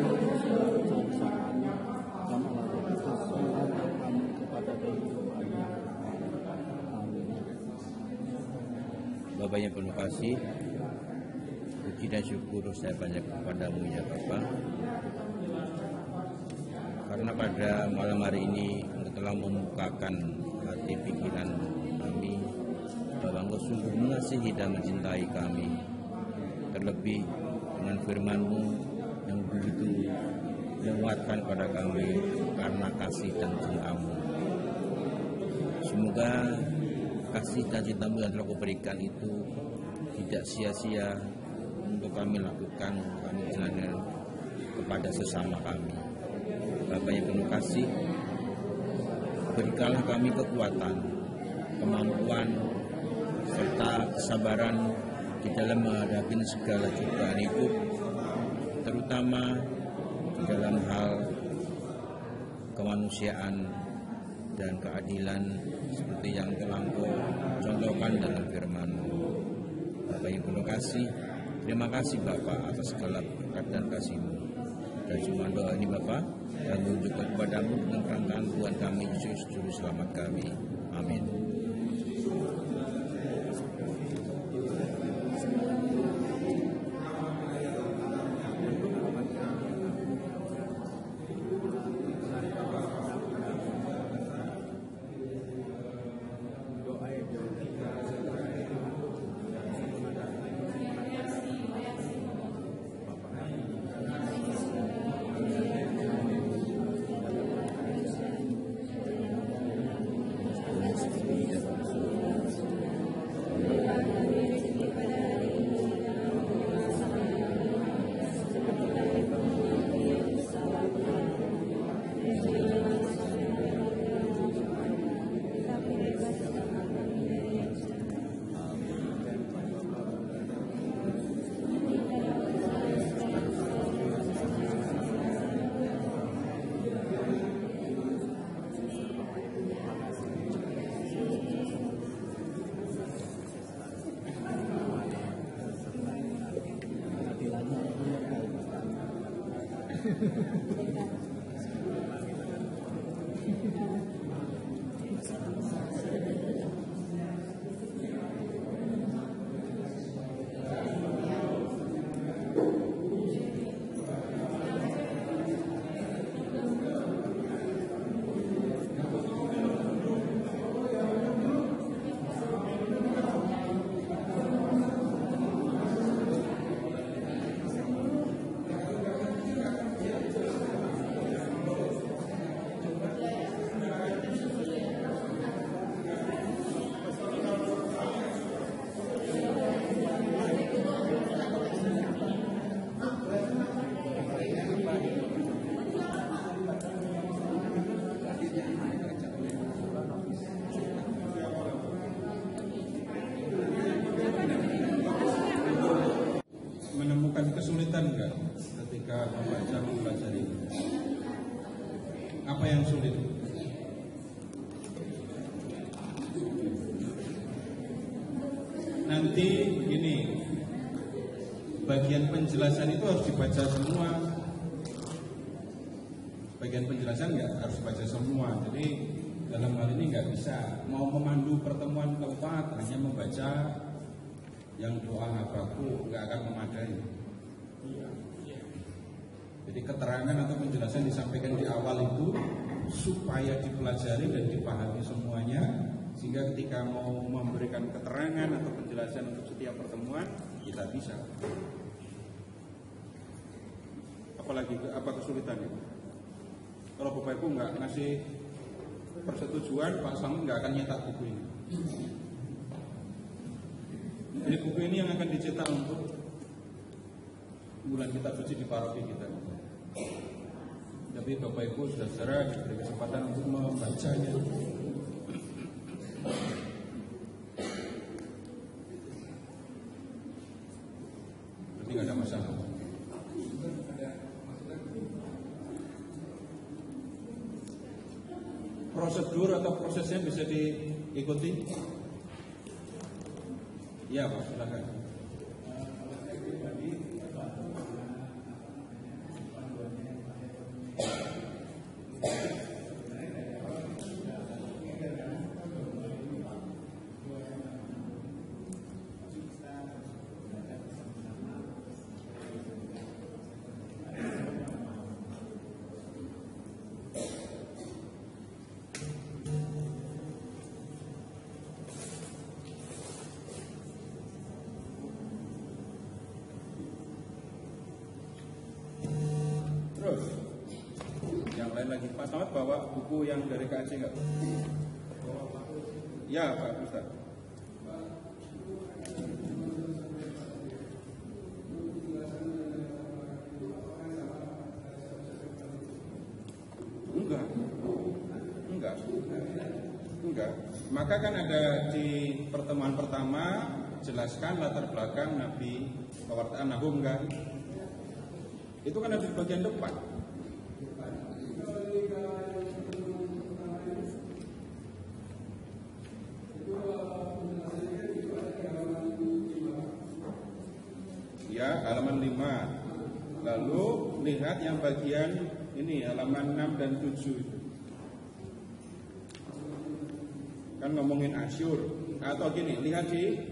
kebijaksanaan dan melalui Kristus mengantar kami kepada kehidupan yang kekal. Amin. Bapa yang penuh kasih, puji dan syukur saya banyak kepadamu ya Bapa, karena pada malam hari ini Engkau telah membukakan hati pikiran kami bahwa Engkau sungguh mengasihi dan mencintai kami, terlebih dengan firman-Mu yang begitu menguatkan pada kami karena kasih dan cinta-Mu. Semoga kasih dan cinta-Mu yang telah Kau berikan itu tidak sia-sia untuk kami lakukan, kami jalankan kepada sesama kami. Bapa yang penuh kasih, berikanlah kami kekuatan, kemampuan, serta kesabaran di dalam menghadapi segala cobaan hidup, terutama di dalam hal kemanusiaan dan keadilan seperti yang telah Engkau contohkan dalam firman-Mu. Bapa yang penuh kasih, terima kasih Bapa atas segala berkat dan kasih-Mu. Dan cuma doa ini Bapa, dan tunjukkan kepadamu dengan kerangkaan Tuhan kami Yesus Juru Selamat kami. Amin. Menemukan kesulitan enggak ketika membaca mempelajari? Apa yang sulit? Nanti ini bagian penjelasan itu harus dibaca semua. Bagian penjelasan enggak harus dibaca semua. Jadi dalam hal ini enggak bisa mau memandu pertemuan keempat hanya membaca yang doa Habakuk nggak akan memadai. Jadi keterangan atau penjelasan disampaikan di awal itu supaya dipelajari dan dipahami semuanya, sehingga ketika mau memberikan keterangan atau penjelasan untuk setiap pertemuan kita bisa. Apalagi apa kesulitannya? Kalau Bapak Ibu nggak ngasih persetujuan, Pak Slamet nggak akan nyetak buku ini. Jadi buku ini yang akan dicetak untuk bulan kitab suci di paroki kita. Tapi Bapak Ibu saudara diberi kesempatan untuk membacanya. Berarti nggak ada masalah. Prosedur atau prosesnya bisa diikuti. Ya Pak, silakan. Terus yang lain lagi, Pak Selamat bawa buku yang dari KAC enggak? Ya Pak Ustaz. Enggak. Maka kan ada di pertemuan pertama jelaskan latar belakang Nabi pewartaan Nahum kan? Itu kan ada di bagian depan. Ya, halaman 5. Lalu lihat yang bagian ini halaman 6 dan 7 itu. Kan ngomongin Asyur. Atau gini, lihat di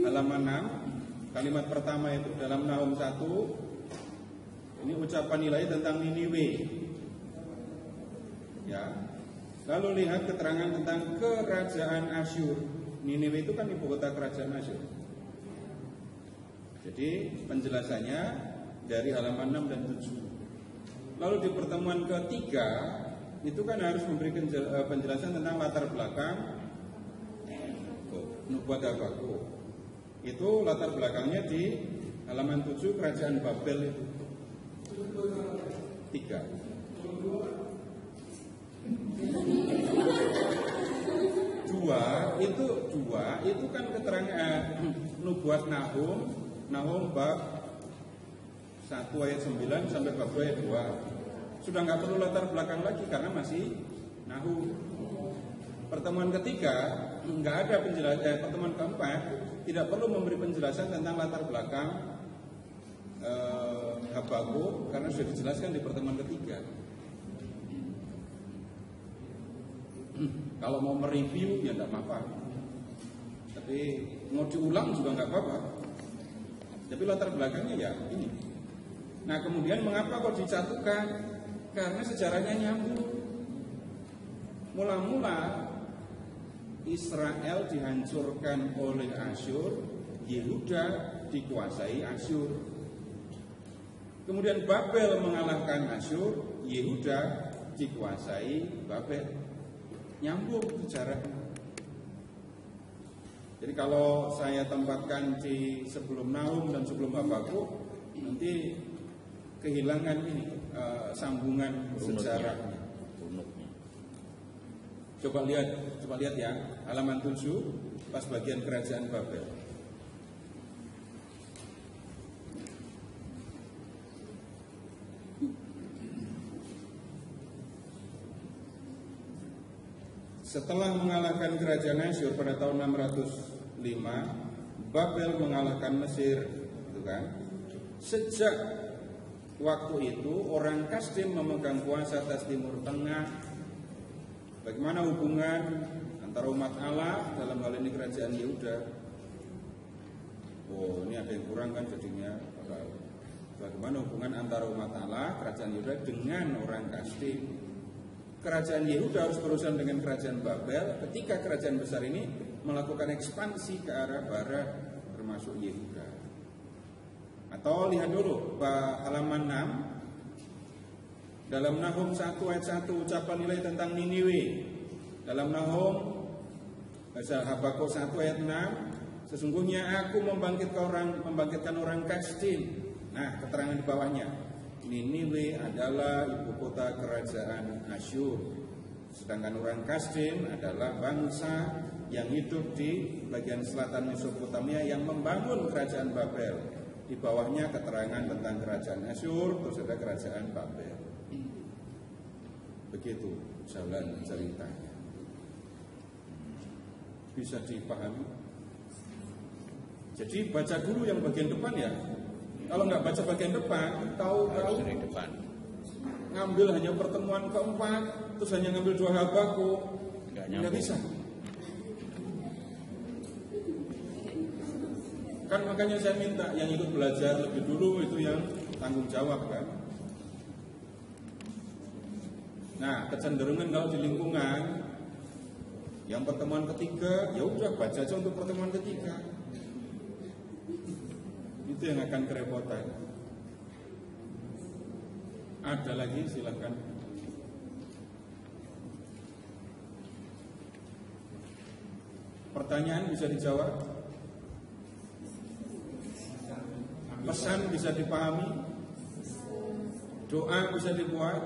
halaman 6 kalimat pertama itu dalam Nahum 1. Ini ucapan nilai tentang Niniwe. Ya. Lalu lihat keterangan tentang kerajaan Asyur. Niniwe itu kan ibu kota kerajaan Asyur. Jadi penjelasannya dari halaman 6 dan 7. Lalu di pertemuan ketiga itu kan harus memberikan penjelasan tentang latar belakang nubuat Habakuk. Itu latar belakangnya di halaman 7 kerajaan Babel itu. 3. Dua itu kan keterangan nubuat Nahum bab 1 ayat 9 sampai bab 2 ayat 2. Sudah nggak perlu latar belakang lagi karena masih Nahum. Pertemuan ketiga nggak ada penjelasan. Pertemuan keempat tidak perlu memberi penjelasan tentang latar belakang Habakuk karena sudah dijelaskan di pertemuan ketiga. Kalau mau mereview ya tidak apa-apa, tapi mau diulang juga nggak apa-apa. Tapi latar belakangnya ya ini. Nah kemudian mengapa kok disatukan? Karena sejarahnya nyambung. Mula-mula Israel dihancurkan oleh Asyur, Yehuda dikuasai Asyur. Kemudian Babel mengalahkan Asyur, Yehuda dikuasai Babel. Nyambung sejarahnya. Jadi kalau saya tempatkan di sebelum Nahum dan sebelum Habakuk, nanti kehilangan ini sambungan sejarahnya. Coba lihat ya, halaman 7 pas bagian kerajaan Babel. Setelah mengalahkan kerajaan Asyur pada tahun 605, Babel mengalahkan Mesir, gitu kan? Sejak waktu itu orang Kasdim memegang kuasa atas Timur Tengah. Bagaimana hubungan antara umat Allah dalam hal ini kerajaan Yehuda? Oh, ini ada yang kurang kan jadinya. Bagaimana hubungan antara umat Allah, kerajaan Yehuda dengan orang Kasdim? Kerajaan Yehuda harus berurusan dengan kerajaan Babel ketika kerajaan besar ini melakukan ekspansi ke arah barat termasuk Yehuda. Atau lihat dulu halaman 6 dalam Nahum 1 ayat 1 ucapan nilai tentang Niniwe. Dalam Nahum Habakuk 1 ayat 6 sesungguhnya aku membangkitkan orang Kasdim. Nah keterangan di bawahnya, Niniwe adalah ibu kota kerajaan Asyur. Sedangkan orang Kasdim adalah bangsa yang hidup di bagian selatan Mesopotamia yang membangun kerajaan Babel. Di bawahnya keterangan tentang kerajaan Asyur, terus ada kerajaan Babel. Begitu jalan ceritanya. Bisa dipahami? Jadi baca dulu yang bagian depan ya. Kalau nggak baca bagian depan, tahu-tahu dari depan. ngambil hanya pertemuan keempat, terus hanya ngambil 2 Habakuk, nggak bisa. Kan makanya saya minta yang ikut belajar lebih dulu itu yang tanggung jawab kan. Nah, kecenderungan kalau di lingkungan yang pertemuan ketiga, ya udah baca aja untuk pertemuan ketiga. Itu yang akan kerepotan. Ada lagi, silakan. Pertanyaan bisa dijawab? Pesan bisa dipahami? Doa bisa dibuat?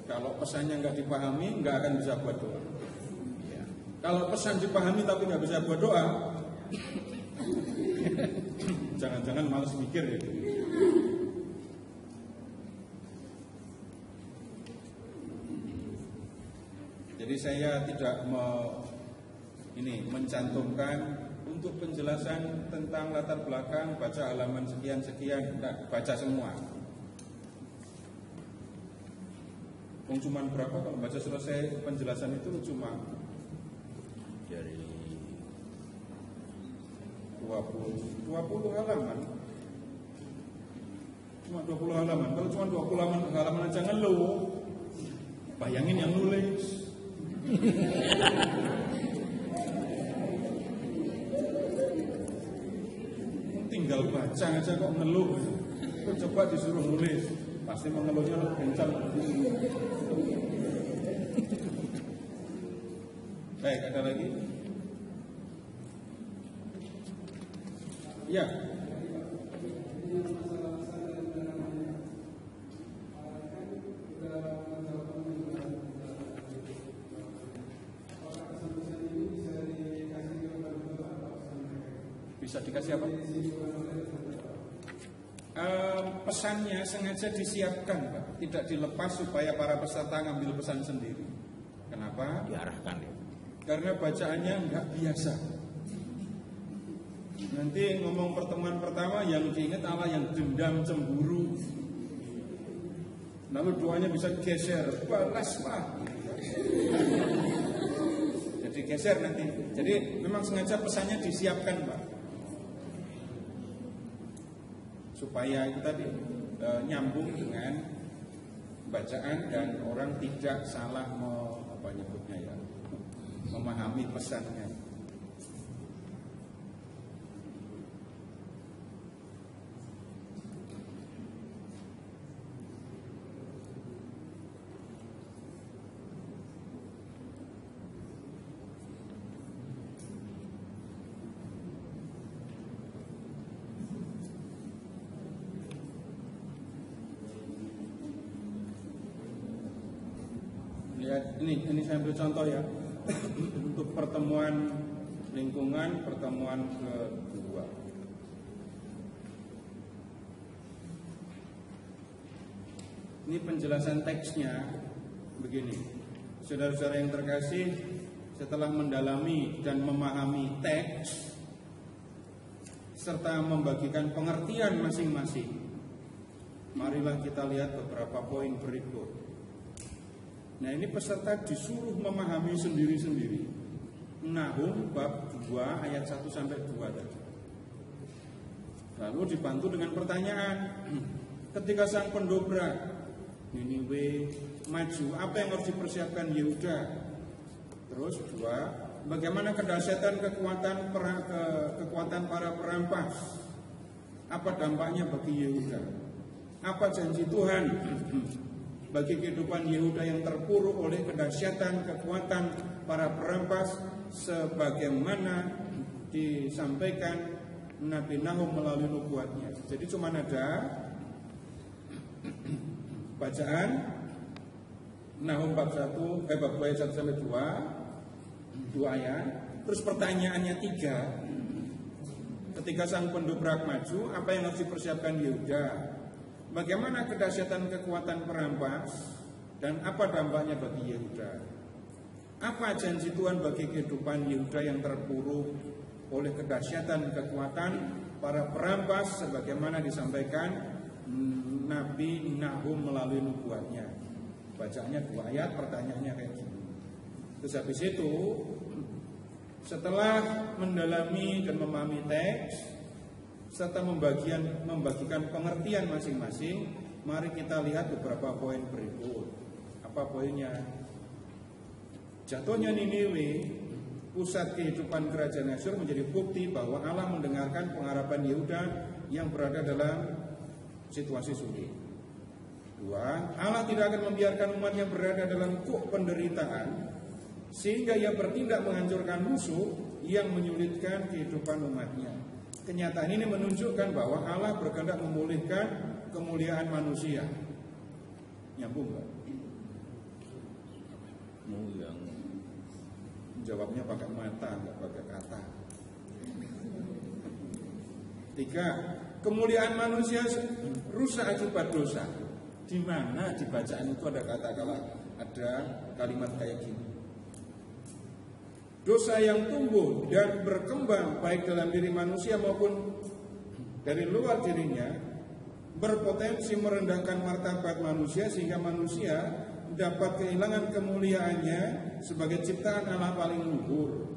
Kalau pesannya nggak dipahami, nggak akan bisa buat doa. Kalau pesan dipahami tapi nggak bisa buat doa, jangan-jangan malas mikir ya. Jadi saya tidak mencantumkan untuk penjelasan tentang latar belakang baca halaman sekian-sekian, enggak, baca semua. Cuman berapa kalau baca selesai penjelasan itu cuma Dari 20 halaman. Cuma 20 halaman. Kalau cuma 20 halaman aja ngeluh, bayangin yang nulis. Tinggal baca aja kok ngeluh. Coba disuruh nulis, pasti mengeluhnya lebih kencang. Baik, ada lagi? Ya. Bisa dikasih apa? Pesannya sengaja disiapkan, Pak. Tidak dilepas supaya para peserta ngambil pesan sendiri. Kenapa? diarahkan ya. Karena bacaannya nggak biasa. Nanti ngomong pertemuan pertama yang diingat Allah yang dendam, cemburu. Lalu doanya bisa geser, balas Pak. Jadi geser nanti. Jadi memang sengaja pesannya disiapkan Pak, supaya itu tadi nyambung dengan bacaan dan orang tidak salah memahami pesannya. Lihat ini saya ambil contoh ya. Untuk pertemuan lingkungan, pertemuan kedua. Ini penjelasan teksnya begini. Saudara-saudara yang terkasih, setelah mendalami dan memahami teks serta membagikan pengertian masing-masing, marilah kita lihat beberapa poin berikut. Nah, ini peserta disuruh memahami sendiri-sendiri. Nahum bab 2 ayat 1 sampai 2 tadi. Lalu dibantu dengan pertanyaan. Ketika sang pendobrak Niniwe maju, apa yang harus dipersiapkan Yehuda? Terus 2, bagaimana kedahsyatan kekuatan para perampas? Apa dampaknya bagi Yehuda? Apa janji Tuhan bagi kehidupan Yehuda yang terpuruk oleh kedahsyatan kekuatan para perampas sebagaimana disampaikan Nabi Nahum melalui nubuatnya. Jadi cuma ada bacaan Nahum bab 1 bab 2 ayat 1 sampai 2 ayat. Terus pertanyaannya 3. Ketika sang pendobrak maju, apa yang harus dipersiapkan Yehuda? Bagaimana kedahsyatan kekuatan perampas dan apa dampaknya bagi Yehuda? Apa janji Tuhan bagi kehidupan Yehuda yang terpuruk oleh kedahsyatan kekuatan para perampas sebagaimana disampaikan Nabi Nahum melalui nubuatnya. Bacaannya 2 ayat, pertanyaannya kayak gini. Terus habis itu setelah mendalami dan memahami teks serta membagikan pengertian masing-masing, mari kita lihat beberapa poin berikut. Apa poinnya? Jatuhnya Niniwe, pusat kehidupan kerajaan Asyur, menjadi bukti bahwa Allah mendengarkan pengharapan Yehuda yang berada dalam situasi sulit. 2. Allah tidak akan membiarkan umat yang berada dalam kuk penderitaan sehingga ia bertindak menghancurkan musuh yang menyulitkan kehidupan umatnya. Kenyataan ini menunjukkan bahwa Allah berkehendak memulihkan kemuliaan manusia. Nyambung nggak? Jawabnya pakai mata, nggak pakai kata. 3. Kemuliaan manusia rusak akibat dosa. Di mana di bacaan itu ada kata kalau ada kalimat kayak gini. Dosa yang tumbuh dan berkembang baik dalam diri manusia maupun dari luar dirinya berpotensi merendahkan martabat manusia sehingga manusia dapat kehilangan kemuliaannya sebagai ciptaan Allah paling luhur.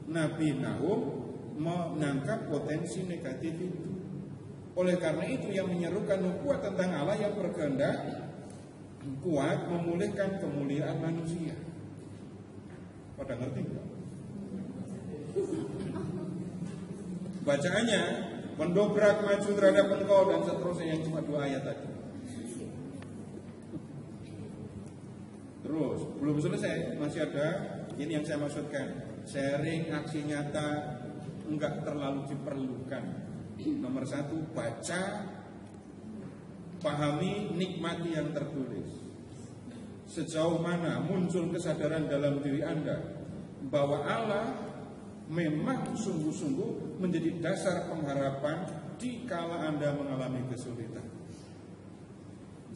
Nabi Nahum menangkap potensi negatif itu. Oleh karena itu yang menyerukan nubuat tentang Allah yang berkehendak kuat memulihkan kemuliaan manusia. Pada ngerti enggak? Bacaannya mendobrak maju terhadap engkau dan seterusnya yang cuma 2 ayat tadi. Terus belum selesai, masih ada ini yang saya maksudkan. Sharing aksi nyata enggak terlalu diperlukan. Nomor 1, baca, pahami, nikmati yang tertulis. Sejauh mana muncul kesadaran dalam diri Anda bahwa Allah memang sungguh-sungguh menjadi dasar pengharapan di kala Anda mengalami kesulitan.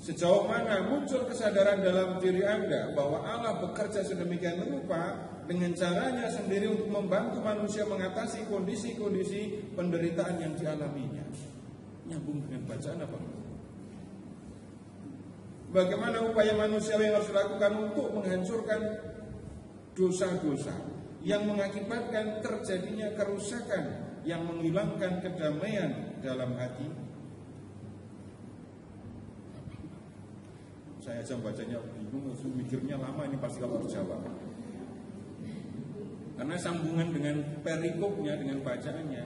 Sejauh mana muncul kesadaran dalam diri Anda bahwa Allah bekerja sedemikian rupa dengan caranya sendiri untuk membantu manusia mengatasi kondisi-kondisi penderitaan yang dialaminya. Nyambung dengan bacaan apa? Bagaimana upaya manusia yang harus dilakukan untuk menghancurkan dosa-dosa yang mengakibatkan terjadinya kerusakan yang menghilangkan kedamaian dalam hati. Saya aja bacanya bingung, mikirnya lama ini pasti kalau dijawab. Karena sambungan dengan perikopnya, dengan bacaannya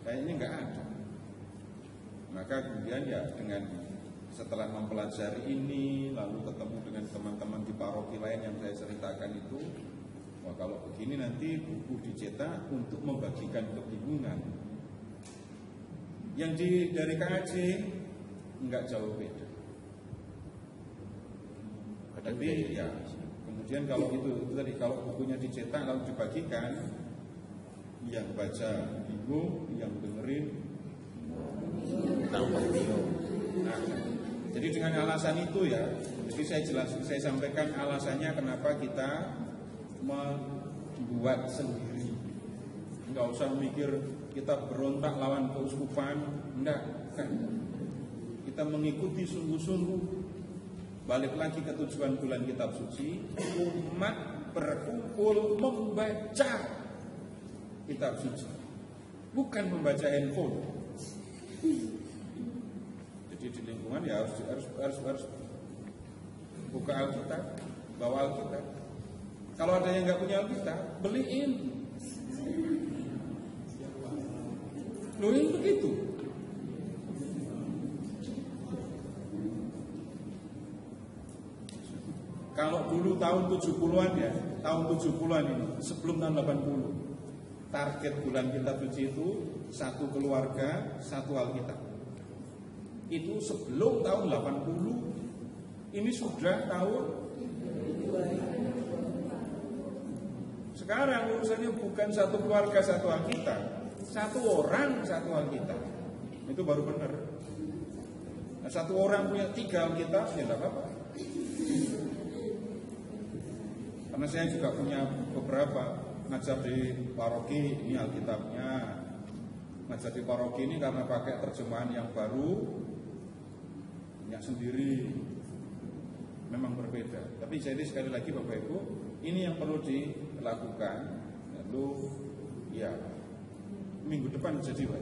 kayaknya nggak ada. Maka kemudian ya dengan setelah mempelajari ini, lalu ketemu dengan teman-teman di paroki lain yang saya ceritakan itu, wah kalau begini nanti buku dicetak untuk membagikan kebingungan. Yang dari KAJ nggak jauh beda. Tapi ya kemudian kalau itu tadi kalau bukunya dicetak lalu dibagikan, yang baca bingung, yang dengerin nah, jadi dengan alasan itu ya, jadi saya sampaikan alasannya kenapa kita membuat sendiri. Enggak usah mikir kita berontak lawan keuskupan, enggak kan. Kita mengikuti sungguh-sungguh. Balik lagi ke tujuan bulan kitab suci, umat berkumpul membaca kitab suci, bukan membaca handphone. Jadi di lingkungan ya harus buka Alkitab, bawa Alkitab. Kalau ada yang nggak punya Alkitab, beliin. Loin begitu. Kalau dulu tahun 70-an ya, tahun 70-an ini, sebelum tahun 80, target bulan kitab suci itu 1 keluarga, 1 Alkitab. Itu sebelum tahun 80, ini sudah tahun. Sekarang urusannya bukan 1 keluarga, 1 Alkitab, 1 orang, 1 Alkitab. Itu baru benar. Nah, 1 orang punya 3 Alkitab, ya tidak apa-apa. Karena saya juga punya beberapa ngajar di paroki ini Alkitabnya, ngajar di paroki ini karena pakai terjemahan yang baru, punya sendiri, memang berbeda. Tapi jadi sekali lagi Bapak Ibu, ini yang perlu dilakukan. Lalu ya minggu depan jadi Pak.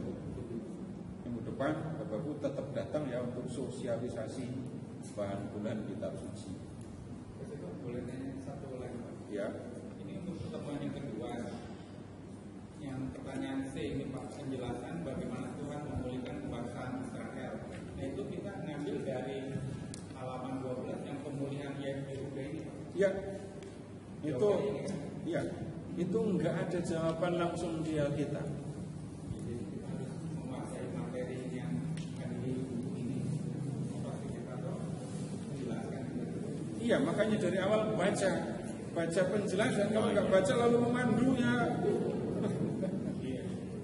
Minggu depan Bapak Ibu tetap datang ya untuk sosialisasi bahan bulan kitab suci. Boleh nanya satu lagi Pak? Ya. Ini untuk pertemuan yang kedua. Yang pertanyaan C ini Pak, penjelasan bagaimana Tuhan memulihkan kebangsa Israel. Nah itu kita ngambil dari halaman 12 yang pemulihan Yehuda ini Pak. Ya. Itu ya. Itu enggak ada jawaban langsung di Alkitab. Jadi kita harus menguasai materi yang ada di buku ini. Fasilitator menjelaskan. Iya, makanya dari awal baca penjelasan. Kalau nggak baca lalu memandu ya.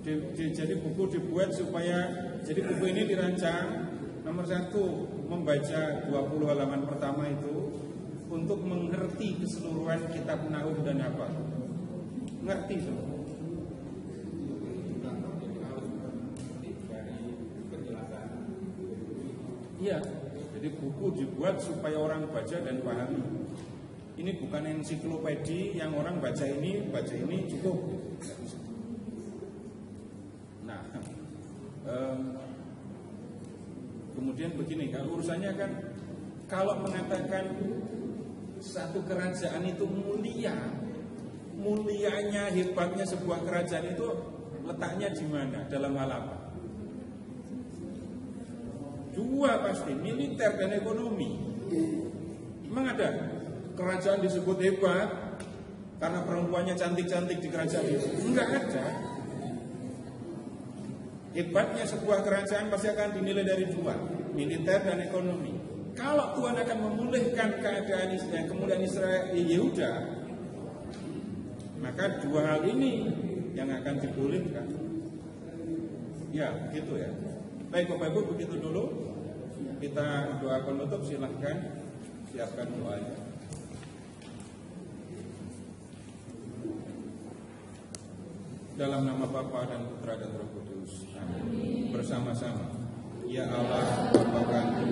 Jadi buku dibuat supaya, jadi buku ini dirancang nomor 1 membaca 20 halaman pertama itu untuk mengerti keseluruhan kitab Nahum dan Habakuk. Ngerti semua. Iya, jadi buku dibuat supaya orang baca dan pahami. Ini bukan ensiklopedi yang orang baca ini cukup. Nah, kemudian begini, kalau urusannya kan, kalau mengatakan satu kerajaan itu mulianya, hebatnya sebuah kerajaan itu letaknya di mana, dalam hal apa? Dua pasti, militer dan ekonomi. Memang ada kerajaan disebut hebat karena perempuannya cantik-cantik di kerajaan itu? Enggak ada. Hebatnya sebuah kerajaan pasti akan dinilai dari dua, militer dan ekonomi. Kalau Tuhan akan memulihkan keadaan kemudian Israel Yehuda, maka dua hal ini yang akan dipulihkan. Ya, gitu ya. Baik Bapak Ibu, begitu dulu. Kita doa penutup, silahkan siapkan doanya. Dalam nama Bapa dan Putra dan Roh Kudus. Amin. Bersama-sama. Ya Allah, Bapa kami,